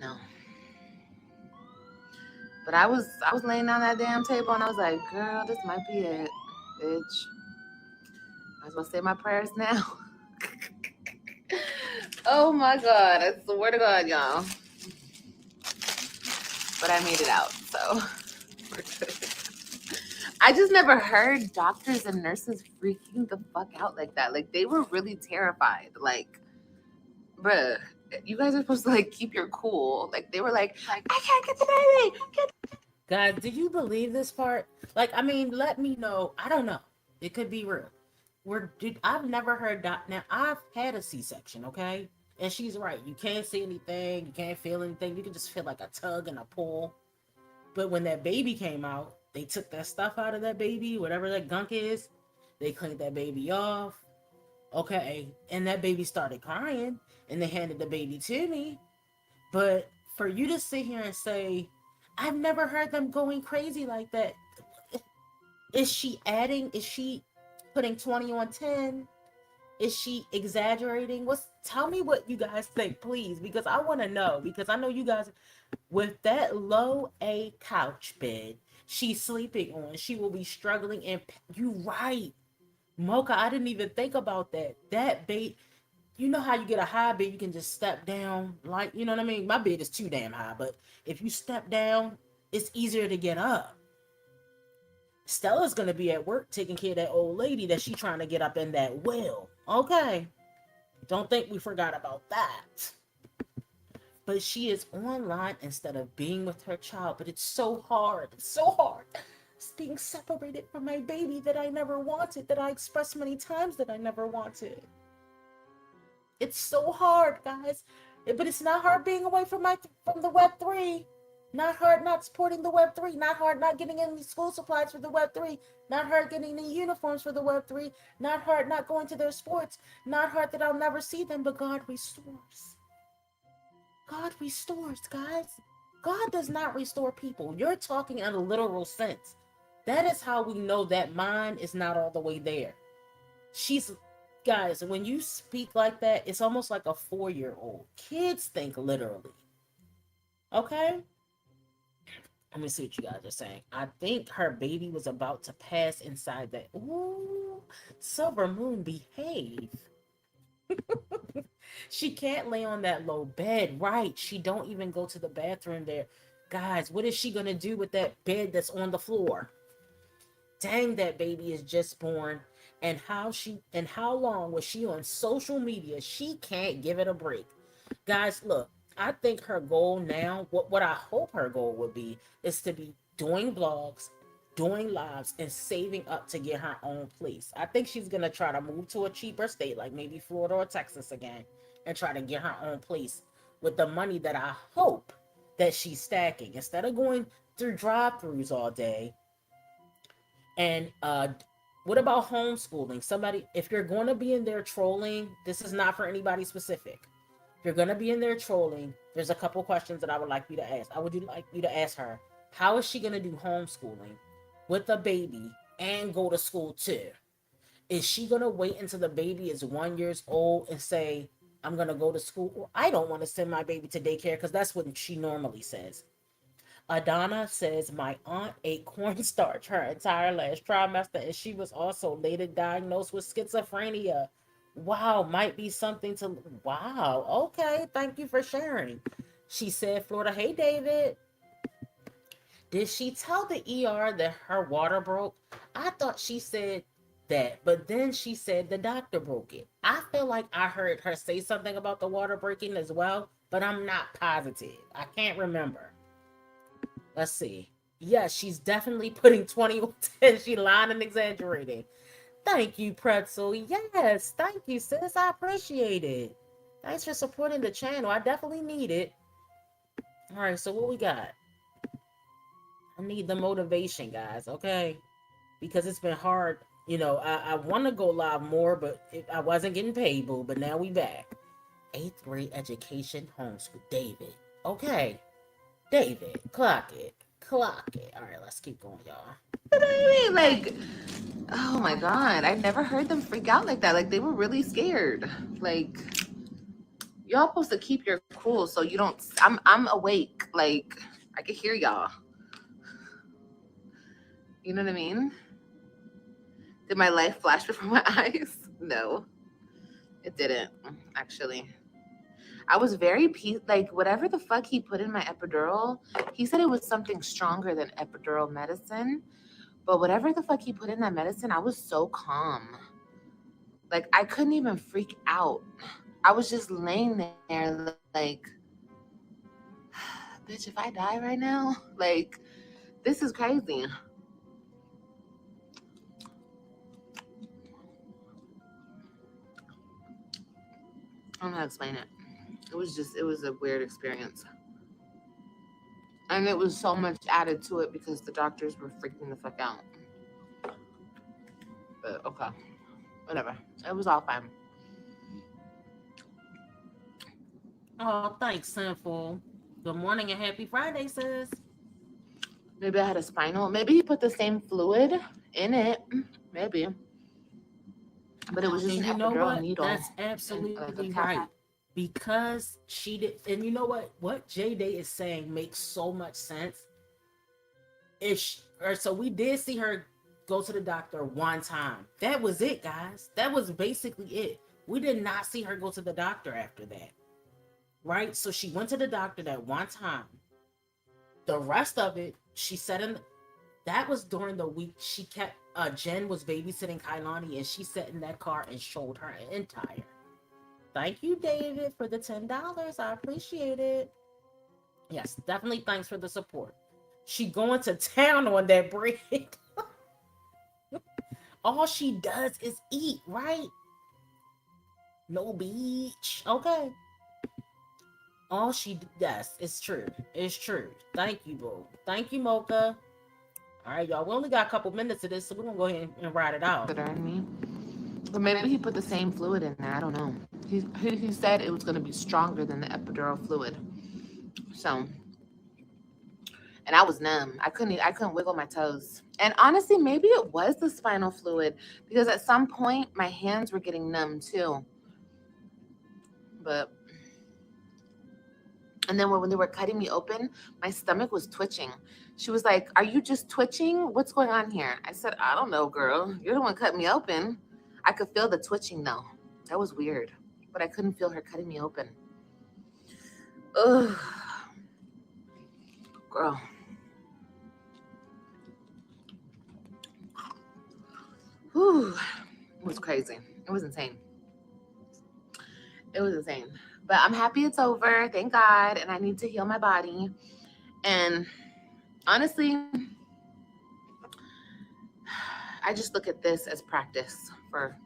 No. But I was laying on that damn table and I was like, girl, this might be it, bitch. Might as well say my prayers now. Oh my God. I swear to God, y'all. But I made it out, so we're good. I just never heard doctors and nurses freaking the fuck out like that. Like, they were really terrified. Like, bruh, you guys are supposed to like keep your cool. Like, they were like, I can't get the baby. God, do you believe this part? Like, I mean, let me know. I don't know. It could be real. I've never heard now. I've had a C-section, okay? And she's right. You can't see anything. You can't feel anything. You can just feel like a tug and a pull. But when that baby came out, they took that stuff out of that baby, whatever that gunk is. They cleaned that baby off. Okay. And that baby started crying. And they handed the baby to me. But for you to sit here and say, I've never heard them going crazy like that. Is she putting 20 on 10? Is she exaggerating? Tell me what you guys think, please, because I want to know, because I know you guys, with that low A couch bed she's sleeping on, she will be struggling. And you right, Mocha, I didn't even think about that. That bed, you know how you get a high bed, you can just step down, like, you know what I mean? My bed is too damn high, but if you step down, it's easier to get up. Stella's gonna be at work taking care of that old lady that she trying to get up in that well. Okay. Don't think we forgot about that. But she is online instead of being with her child. But it's so hard. It's so hard. It's being separated from my baby that I never wanted, that I expressed many times that I never wanted. It's so hard, guys. But it's not hard being away from the Web3. Not her not supporting the Web3. Not her not getting any school supplies for the Web3. Not her getting any uniforms for the Web3. Not her not going to their sports. Not her that I'll never see them, but God restores. God restores, guys. God does not restore people. You're talking in a literal sense. That is how we know that mind is not all the way there. She's, guys, when you speak like that, it's almost like a 4-year-old. Kids think literally. Okay? Let me see what you guys are saying. I think her baby was about to pass inside that. Ooh, Silver Moon, behave. She can't lay on that low bed, right? She don't even go to the bathroom there. Guys, what is she gonna do with that bed that's on the floor? Dang, that baby is just born. And how long was she on social media? She can't give it a break. Guys, look, I think her goal now, what I hope her goal would be, is to be doing vlogs, doing lives, and saving up to get her own place. I think she's gonna try to move to a cheaper state, like maybe Florida or Texas again, and try to get her own place with the money that I hope that she's stacking. Instead of going through drive-throughs all day. And what about homeschooling? Somebody, if you're going to be in there trolling, this is not for anybody specific. If you're going to be in there trolling, there's a couple questions that I would like you to ask. I would like you to ask her, how is she going to do homeschooling with a baby and go to school too? Is she going to wait until the baby is 1 year old and say, I'm going to go to school? Or I don't want to send my baby to daycare, because that's what she normally says. Adana says, my aunt ate cornstarch her entire last trimester, and she was also later diagnosed with schizophrenia. Wow, might be something to. Wow, okay, thank you for sharing. She said, Florida, hey, David. Did she tell the ER that her water broke? I thought she said that, but then she said the doctor broke it. I feel like I heard her say something about the water breaking as well, but I'm not positive. I can't remember. Let's see. Yes, she's definitely putting 20 on 10. She lying and exaggerating. Thank you, Pretzel. Yes, thank you, sis. I appreciate it. Thanks for supporting the channel. I definitely need it. All right, so what we got? I need the motivation, guys, okay? Because it's been hard. You know, I want to go live more, but I wasn't getting paid, boo. But now we back. 8th grade education, homeschool. David. Okay. David, clock it. Clock it. All right, let's keep going, y'all. I mean, like, oh my God, I never heard them freak out like that. Like, they were really scared. Like, y'all supposed to keep your cool so you don't. I'm awake. Like, I can hear y'all. You know what I mean? Did my life flash before my eyes? No, it didn't, actually. I was very like, whatever the fuck he put in my epidural, he said it was something stronger than epidural medicine. But whatever the fuck he put in that medicine, I was so calm. Like, I couldn't even freak out. I was just laying there like, bitch, if I die right now, like, this is crazy. I don't know how to explain it. It was a weird experience. And it was so much added to it because the doctors were freaking the fuck out. But okay, whatever. It was all fine. Oh, thanks, Sinful. Good morning and happy Friday, sis. Maybe I had a spinal. Maybe he put the same fluid in it. Maybe. But it was just And an you know epidural what? needle. That's And, absolutely like, right. Because she did, and you know what J Day is saying makes so much sense. So we did see her go to the doctor one time. That was it, guys. That was basically it. We did not see her go to the doctor after that. Right? So she went to the doctor that one time. The rest of it, she said that was during the week she kept Jen was babysitting Kailani, and she sat in that car and showed her an entire. Thank you, David, for the $10. I appreciate it. Yes, definitely thanks for the support. She going to town on that bread. All she does is eat, right? No beach. Okay. Yes, it's true. It's true. Thank you, boo. Thank you, Mocha. All right, y'all. We only got a couple minutes of this, so we're gonna go ahead and ride it out. Considering me. But maybe he put the same fluid in there. I don't know. He said it was going to be stronger than the epidural fluid. So, and I was numb. I couldn't wiggle my toes. And honestly, maybe it was the spinal fluid because at some point my hands were getting numb too. But and then when they were cutting me open, my stomach was twitching. She was like, "Are you just twitching? What's going on here?" I said, "I don't know, girl. You're the one cutting me open." I could feel the twitching though. That was weird. But I couldn't feel her cutting me open. Ugh. Girl. Whew. It was crazy. It was insane. It was insane. But I'm happy it's over. Thank God. And I need to heal my body. And honestly, I just look at this as practice for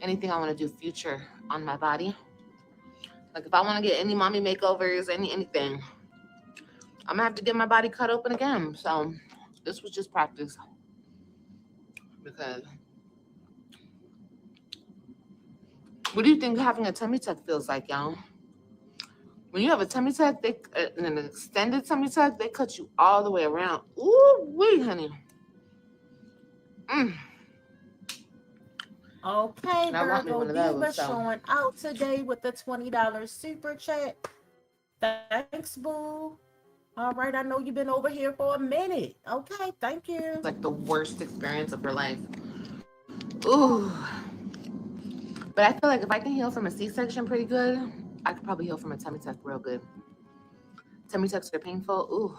anything I want to do future on my body. Like if I want to get any mommy makeovers, anything, I'm gonna have to get my body cut open again. So this was just practice. Because what do you think having a tummy tuck feels like, y'all? When you have a tummy tuck, an extended tummy tuck, they cut you all the way around. Ooh, wee, honey. Okay, And I want me Virgo one of those. Diva So showing out today with the $20 super chat. Thanks, boo. All right, I know you've been over here for a minute. Okay, thank you. like the worst experience of her life. Ooh. But I feel like if I can heal from a C-section pretty good, I could probably heal from a tummy tuck real good. Tummy tucks are painful. Ooh.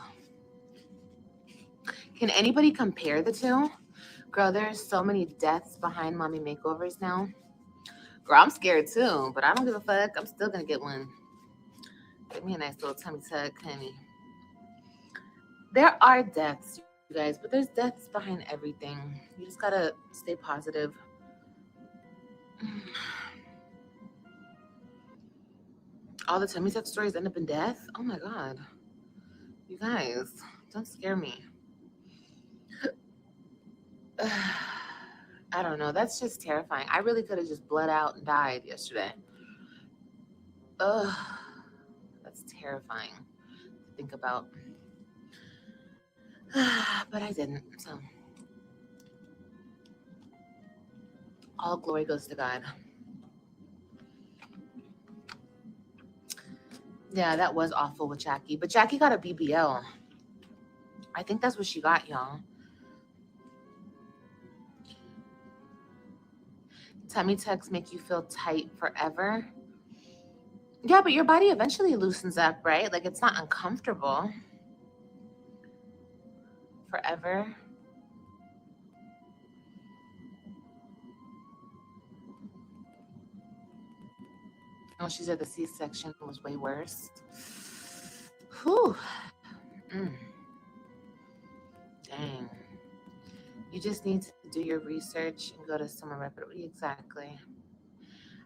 Can anybody compare the two? Girl, there's so many deaths behind mommy makeovers now. Girl, I'm scared too, but I don't give a fuck. I'm still gonna get one. Get me a nice little tummy tuck, honey. There are deaths, you guys, but there's deaths behind everything. You just gotta stay positive. All the tummy tuck stories end up in death? Oh my God. You guys, don't scare me. I don't know. That's just terrifying. I really could have just bled out and died yesterday. Ugh. That's terrifying to think about. But I didn't. So all glory goes to God. Yeah, that was awful with Jackie. But Jackie got a BBL. I think that's what she got, y'all. Tummy tucks make you feel tight forever. Yeah, but your body eventually loosens up, right? Like it's not uncomfortable forever. Oh, she said the C-section was way worse. Whew. Dang. You just need to do your research and go to somewhere reputable. Exactly.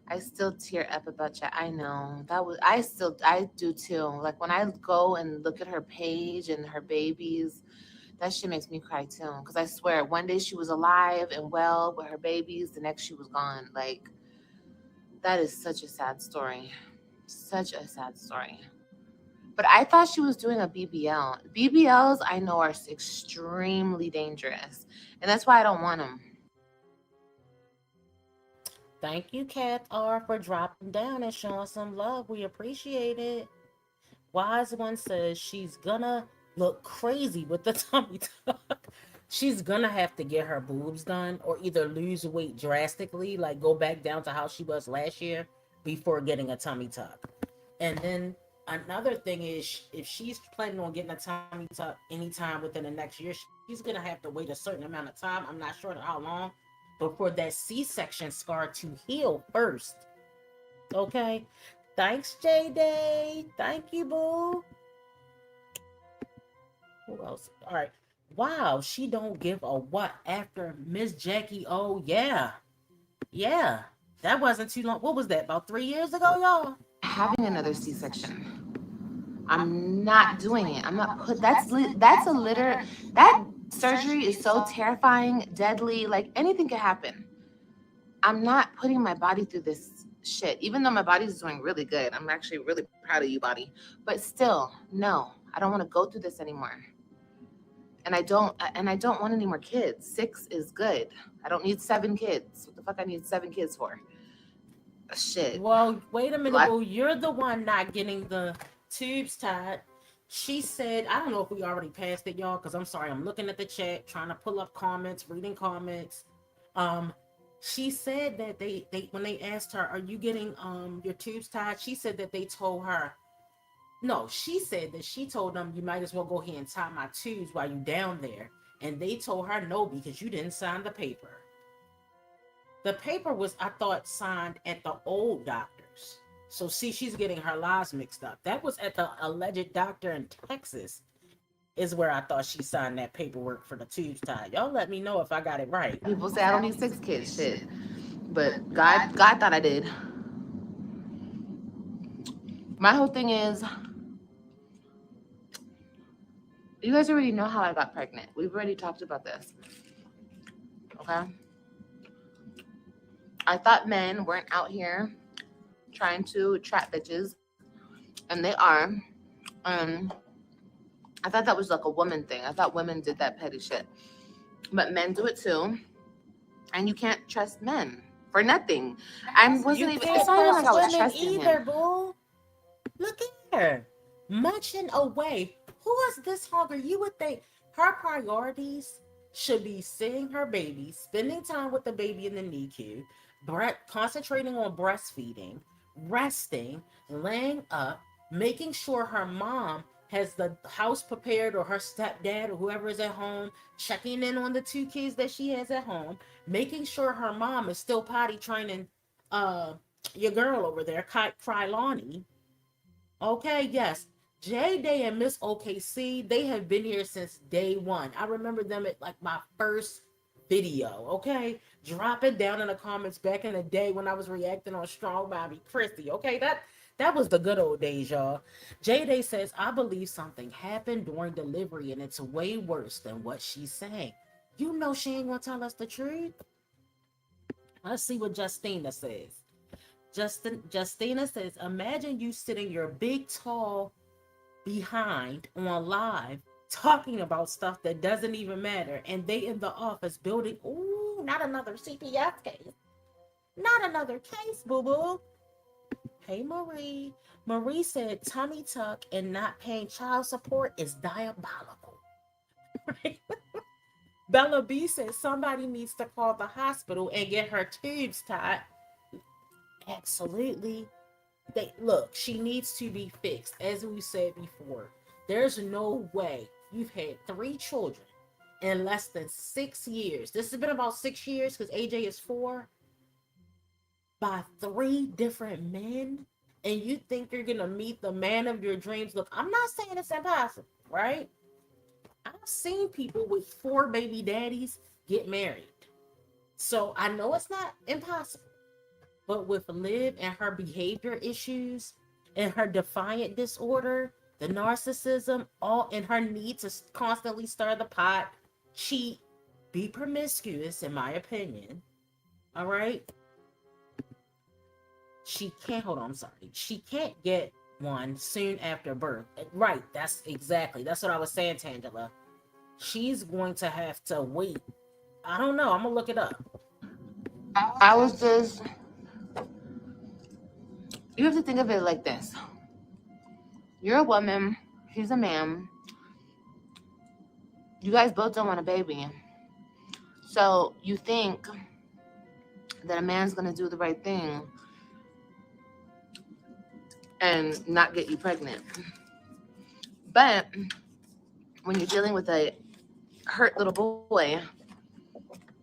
I still tear up about you. I know I do too. Like when I go and look at her page and her babies, that shit makes me cry too. Because I swear, one day she was alive and well with her babies, the next she was gone. Like that is such a sad story. Such a sad story. But I thought she was doing a BBL. BBLs I know are extremely dangerous. And that's why I don't want them. Thank you, Kath R, for dropping down and showing some love. We appreciate it. Wise One says she's gonna look crazy with the tummy tuck. She's gonna have to get her boobs done or either lose weight drastically, like go back down to how she was last year before getting a tummy tuck. And then another thing is if she's planning on getting a tummy tuck anytime within the next year, she's gonna have to wait a certain amount of time. I'm not sure how long, but for that C-section scar to heal first. Okay. Thanks, J Day. Thank you, boo. Who else? All right. Wow, she don't give a what after Miss Jackie. Oh yeah. Yeah. That wasn't too long. What was that? About 3 years ago, y'all? Having another C-section. I'm not doing it. I'm not put. That's a litter. That surgery is so terrifying, deadly. Like anything could happen. I'm not putting my body through this shit. Even though my body's doing really good, I'm actually really proud of you, body. But still, no, I don't want to go through this anymore. And I don't want any more kids. 6 is good. I don't need 7 kids. What the fuck I need 7 kids for? Shit. Well, wait a minute, boo. You're the one not getting the tubes tied. She said, I don't know if we already passed it, y'all, because I'm sorry, I'm looking at the chat, trying to pull up comments, reading comments. She said that they when they asked her, are you getting your tubes tied? She said that they told her, no, she said that she told them you might as well go ahead and tie my tubes while you down there. And they told her no because you didn't sign the paper. The paper was, I thought, signed at the old doctor's. So see, she's getting her lies mixed up. That was at the alleged doctor in Texas is where I thought she signed that paperwork for the tubes tied. Y'all let me know if I got it right. People say I don't need 6 kids, shit. But God thought I did. My whole thing is, you guys already know how I got pregnant. We've already talked about this. Okay? I thought men weren't out here trying to trap bitches, and they are. I thought that was like a woman thing. I thought women did that petty shit. But men do it too. And you can't trust men for nothing. I wasn't even, it's not even like I was trusting either, him. Boo. Look at her. Munching away. Who is this hungry? You would think her priorities should be seeing her baby, spending time with the baby in the NICU, concentrating on breastfeeding, resting, laying up, making sure her mom has the house prepared, or her stepdad or whoever is at home, checking in on the 2 kids that she has at home, making sure her mom is still potty training your girl over there, Krylani. Okay, yes. J-Day and Miss OKC, they have been here since day one. I remember them at like my first video, okay? Drop it down in the comments back in the day when I was reacting on Strong Bobby Christie, okay? That was the good old days, y'all. J-Day says, I believe something happened during delivery and it's way worse than what she's saying. You know she ain't gonna tell us the truth. Let's see what Justina says. Justina says, imagine you sitting your big, tall behind on live talking about stuff that doesn't even matter, and they in the office building, ooh, not another CPS case. Not another case, boo-boo. Hey, Marie. Marie said tummy tuck and not paying child support is diabolical. Right? Bella B said somebody needs to call the hospital and get her tubes tied. Absolutely. Look, she needs to be fixed. As we said before, there's no way you've had 3 children in less than 6 years. This has been about 6 years because AJ is 4, by 3 different men, and you think you're gonna meet the man of your dreams. Look, I'm not saying it's impossible, right? I've seen people with 4 baby daddies get married, so I know it's not impossible. But with Liv and her behavior issues and her defiant disorder, the narcissism, all in her need to constantly stir the pot, cheat, be promiscuous, in my opinion. All right. She can't, hold on, I'm sorry. She can't get one soon after birth. Right. That's what I was saying, Tangela. She's going to have to wait. I don't know. I'm going to look it up. You have to think of it like this. You're a woman, he's a man. You guys both don't want a baby. So you think that a man's going to do the right thing and not get you pregnant. But when you're dealing with a hurt little boy,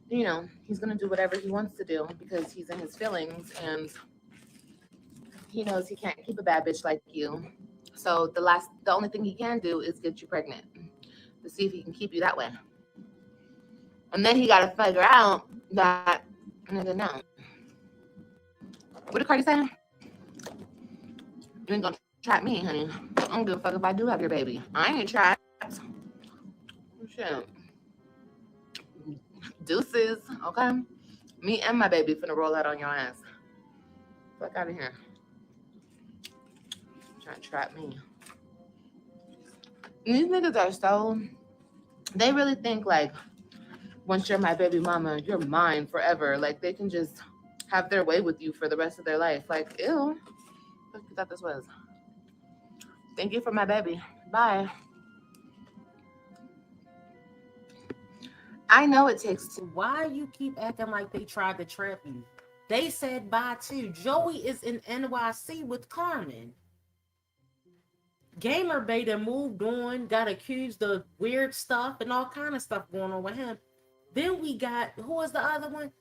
you know, he's going to do whatever he wants to do because he's in his feelings and he knows he can't keep a bad bitch like you. So the only thing he can do is get you pregnant to see if he can keep you that way. And then he got to figure out that, no. What did Cardi say? You ain't gonna trap me, honey. I don't give a fuck if I do have your baby. I ain't trapped. Shit. Deuces, okay? Me and my baby finna roll out on your ass. Fuck out of here. Trying to trap me. And these niggas are so... They really think, like, once you're my baby mama, you're mine forever. Like, they can just have their way with you for the rest of their life. Like, ew. What you thought this was? Thank you for my baby. Bye. I know it takes two. Why you keep acting like they tried to trap you? They said bye too. Joey is in NYC with Carmen. Gamer Beta moved on, got accused of weird stuff and all kind of stuff going on with him. Then we got, who was the other one?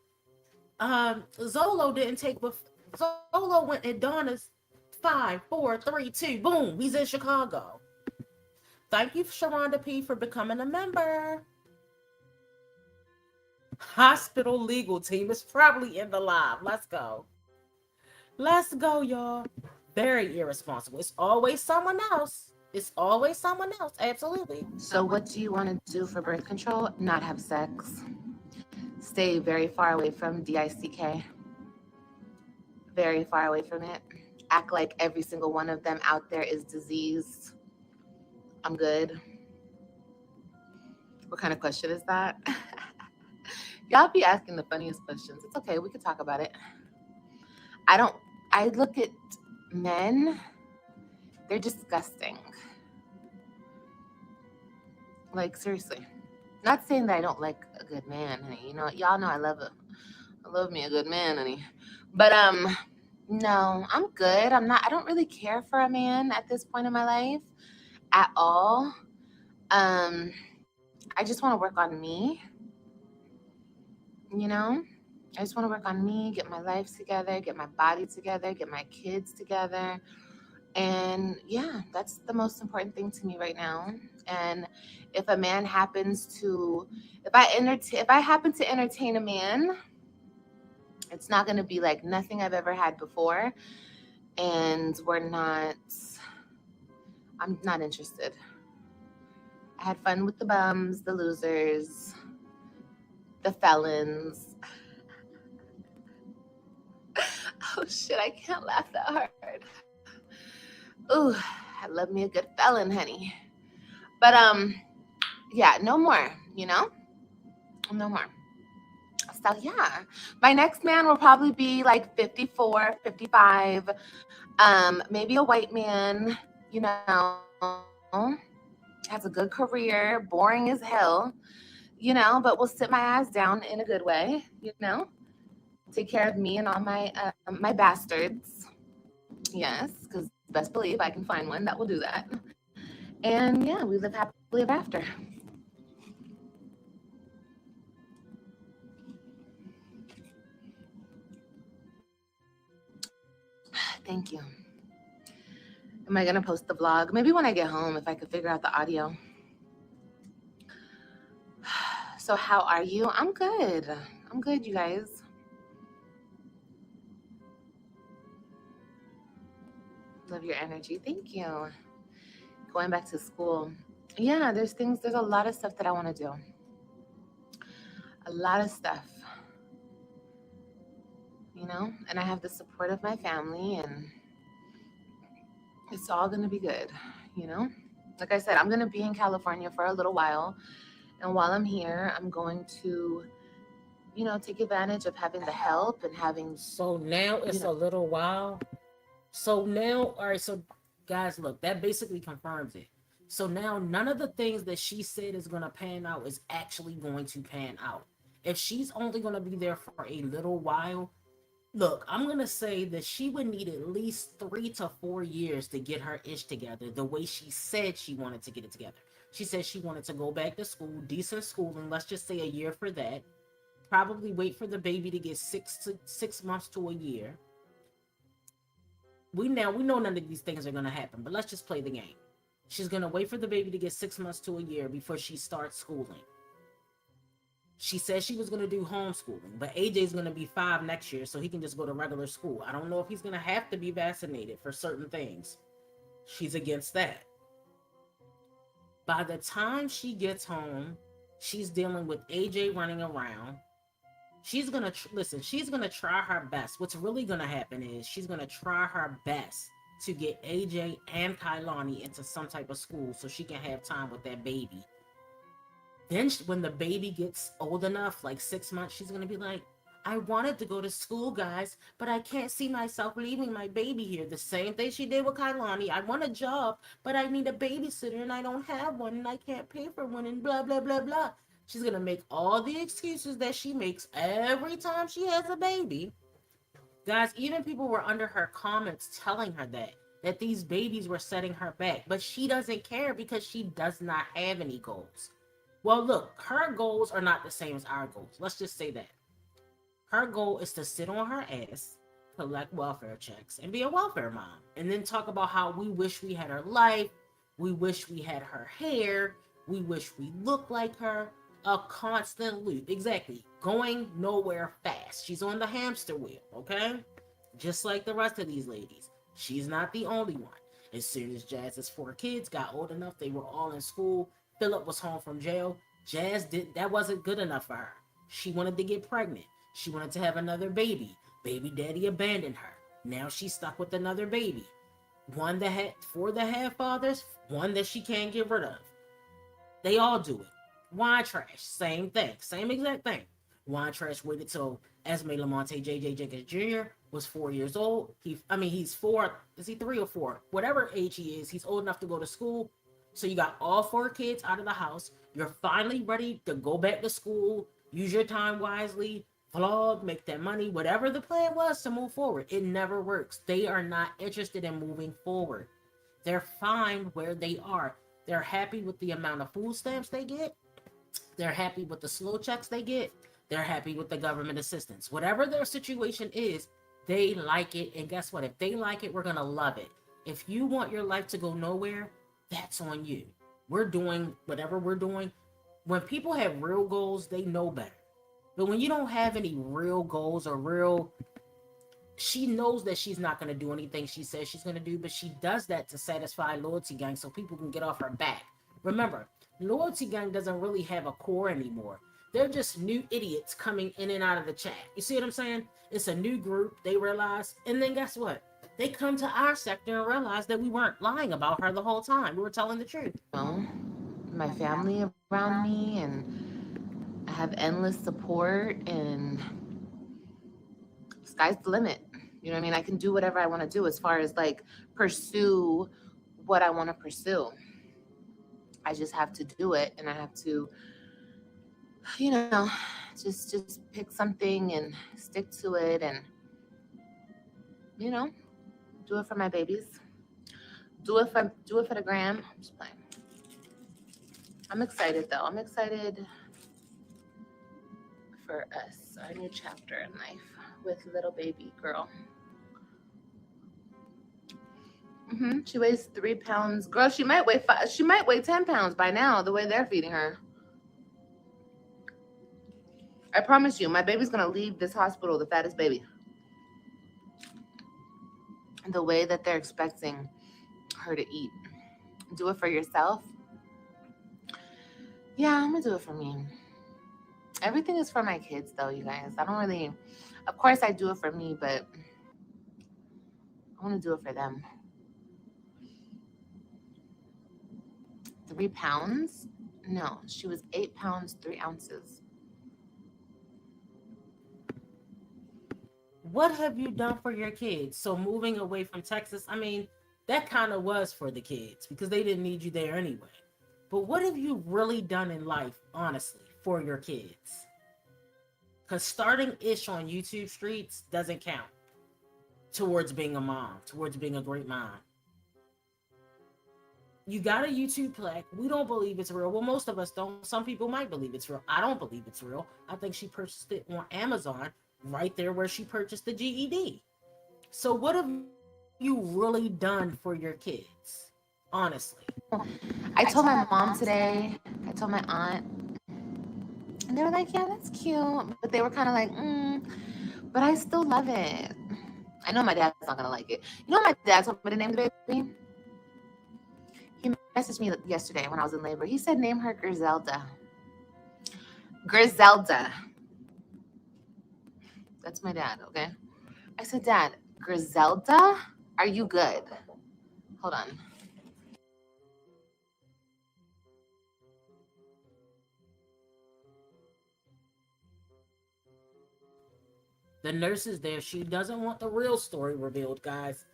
Zolo didn't take, but Zolo went at Donna's 5, 4, 3, 2. Boom, he's in Chicago. Thank you, Sharonda P, for becoming a member. Hospital legal team is probably in the live. Let's go. Let's go, y'all. Very irresponsible. It's always someone else. It's always someone else. Absolutely. So what do you want to do for birth control? Not have sex. Stay very far away from DICK. Very far away from it. Act like every single one of them out there is diseased. I'm good. What kind of question is that? Y'all be asking the funniest questions. It's okay. We can talk about it. I look at men. They're disgusting. Like, seriously. Not saying that I don't like a good man, honey. You know, y'all know I love me a good man, honey. But, no, I'm good. I don't really care for a man at this point in my life at all. I just want to work on me. You know, I just want to work on me, get my life together, get my body together, get my kids together. And yeah, that's the most important thing to me right now. And if a man happens to, if I happen to entertain a man, it's not going to be like nothing I've ever had before. And I'm not interested. I had fun with the bums, the losers, the felons. Oh shit, I can't laugh that hard. Ooh, I love me a good felon, honey. But yeah, no more, you know? No more. So yeah, my next man will probably be like 54, 55, maybe a white man, you know, has a good career, boring as hell, you know, but will sit my ass down in a good way, you know, take care of me and all my my bastards. Yes, because best believe I can find one that will do that. And yeah, we live happily ever after. Thank you. Am I going to post the vlog? Maybe when I get home, if I could figure out the audio. So how are you? I'm good. I'm good, you guys. Love your energy. Thank you. Going back to school. Yeah, there's a lot of stuff that I want to do. A lot of stuff. You know, and I have the support of my family, and it's all going to be good, you know? Like I said, I'm going to be in California for a little while, and while I'm here, I'm going to, you know, take advantage of having the help and having... So now it's a little while. So now, all right, so guys, look, that basically confirms it. So now none of the things that she said is going to pan out is actually going to pan out. If she's only going to be there for a little while, look, I'm going to say that she would need at least 3 to 4 years to get her ish together the way she said she wanted to get it together. She said she wanted to go back to school, decent schooling, let's just say a year for that. Probably wait for the baby to get 6 months to a year. We know none of these things are going to happen, but let's just play the game. She's going to wait for the baby to get 6 months to a year before she starts schooling. She said she was going to do homeschooling, but AJ's going to be 5 next year, so he can just go to regular school. I don't know if he's going to have to be vaccinated for certain things. She's against that. By the time she gets home, she's dealing with AJ running around. She's going to, listen, she's going to try her best. What's really going to happen is she's going to try her best to get AJ and Kailani into some type of school so she can have time with that baby. Then when the baby gets old enough, like 6 months, she's going to be like, I wanted to go to school, guys, but I can't see myself leaving my baby here. The same thing she did with Kailani. I want a job, but I need a babysitter and I don't have one and I can't pay for one and blah, blah, blah, blah. She's going to make all the excuses that she makes every time she has a baby. Guys, even people were under her comments telling her that these babies were setting her back, but she doesn't care because she does not have any goals. Well, look, her goals are not the same as our goals. Let's just say that. Her goal is to sit on her ass, collect welfare checks, and be a welfare mom. And then talk about how we wish we had her life, we wish we had her hair, we wish we looked like her. A constant loop. Exactly. Going nowhere fast. She's on the hamster wheel, okay? Just like the rest of these ladies. She's not the only one. As soon as Jazz's 4 kids got old enough, they were all in school. Philip was home from jail. That wasn't good enough for her. She wanted to get pregnant. She wanted to have another baby. Baby daddy abandoned her. Now she's stuck with another baby. One that had 4 that had fathers, one that she can't get rid of. They all do it. Wine Trash, same thing, same exact thing. Wine Trash waited till Esme Lamonte JJ Jenkins Jr. was 4 years old. He's 4. Is he 3 or 4? Whatever age he is, he's old enough to go to school. So you got all 4 kids out of the house. You're finally ready to go back to school. Use your time wisely. Vlog, make that money. Whatever the plan was to move forward, it never works. They are not interested in moving forward. They're fine where they are. They're happy with the amount of food stamps they get. They're happy with the slow checks they get. They're happy with the government assistance. Whatever their situation is, they like it. And guess what? If they like it, we're going to love it. If you want your life to go nowhere, that's on you. We're doing whatever we're doing. When people have real goals, they know better. But when you don't have any real goals or she knows that she's not going to do anything she says she's going to do, but she does that to satisfy Loyalty Gang so people can get off her back. Remember, Loyalty Gang doesn't really have a core anymore. They're just new idiots coming in and out of the chat. You see what I'm saying? It's a new group, they realize, and then guess what? They come to our sector and realize that we weren't lying about her the whole time. We were telling the truth. My family around me, and I have endless support, and sky's the limit. You know what I mean? I can do whatever I want to do as far as like pursue what I want to pursue. I just have to do it, and I have to, just pick something and stick to it, and do it for my babies. Do it for the gram. I'm just playing. I'm excited though. I'm excited for us, our new chapter in life with little baby girl. She weighs 3 pounds. Girl, she might weigh 5. She might weigh 10 pounds by now, the way they're feeding her. I promise you, my baby's gonna leave this hospital the fattest baby. The way that they're expecting her to eat. Do it for yourself. Yeah, I'm gonna do it for me. Everything is for my kids, though, you guys. I don't really. Of course, I do it for me, but I want to do it for them. 3 pounds? No, she was 8 pounds, 3 ounces. What have you done for your kids? So moving away from Texas, that kind of was for the kids because they didn't need you there anyway. But what have you really done in life, honestly, for your kids? Because starting ish on YouTube streets doesn't count towards being a mom, towards being a great mom. You got a YouTube plaque. We don't believe it's real. Well, most of us don't. Some people might believe it's real. I don't believe it's real. I think she purchased it on Amazon, right there where she purchased the GED. So what have you really done for your kids? Honestly. I told my mom today, I told my aunt, And they were like, yeah, that's cute. But they were kind of like, but I still love it. I know my dad's not going to like it. You know what my dad told me to name the baby? He messaged me yesterday when I was in labor. He said, name her Griselda. Griselda. That's my dad, okay? I said, Dad, Griselda? Are you good? Hold on. The nurse is there. She doesn't want the real story revealed, guys.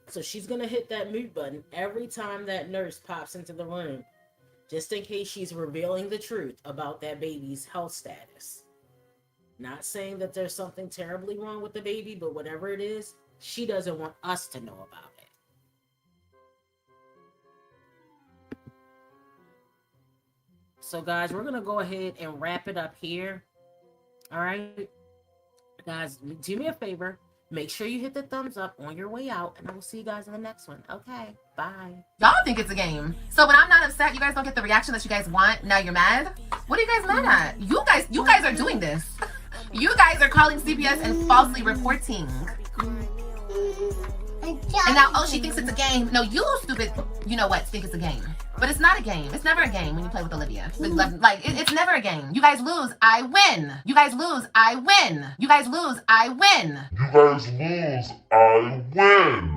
So she's going to hit that mute button every time that nurse pops into the room, just in case she's revealing the truth about that baby's health status. Not saying that there's something terribly wrong with the baby, but whatever it is, she doesn't want us to know about it. So guys, we're going to go ahead and wrap it up here. All right. Guys, do me a favor. Make sure you hit the thumbs up on your way out, and I will see you guys in the next one. Okay, bye. Y'all think it's a game. So when I'm not upset, you guys don't get the reaction that you guys want. Now you're mad? What are you guys mad at? You guys are doing this. You guys are calling CPS and falsely reporting. And now, oh, she thinks it's a game. No, you stupid, you know what, think it's a game. But it's not a game. It's never a game when you play with Olivia. Like, it's never a game. You guys lose, I win. You guys lose, I win. You guys lose, I win. You guys lose, I win.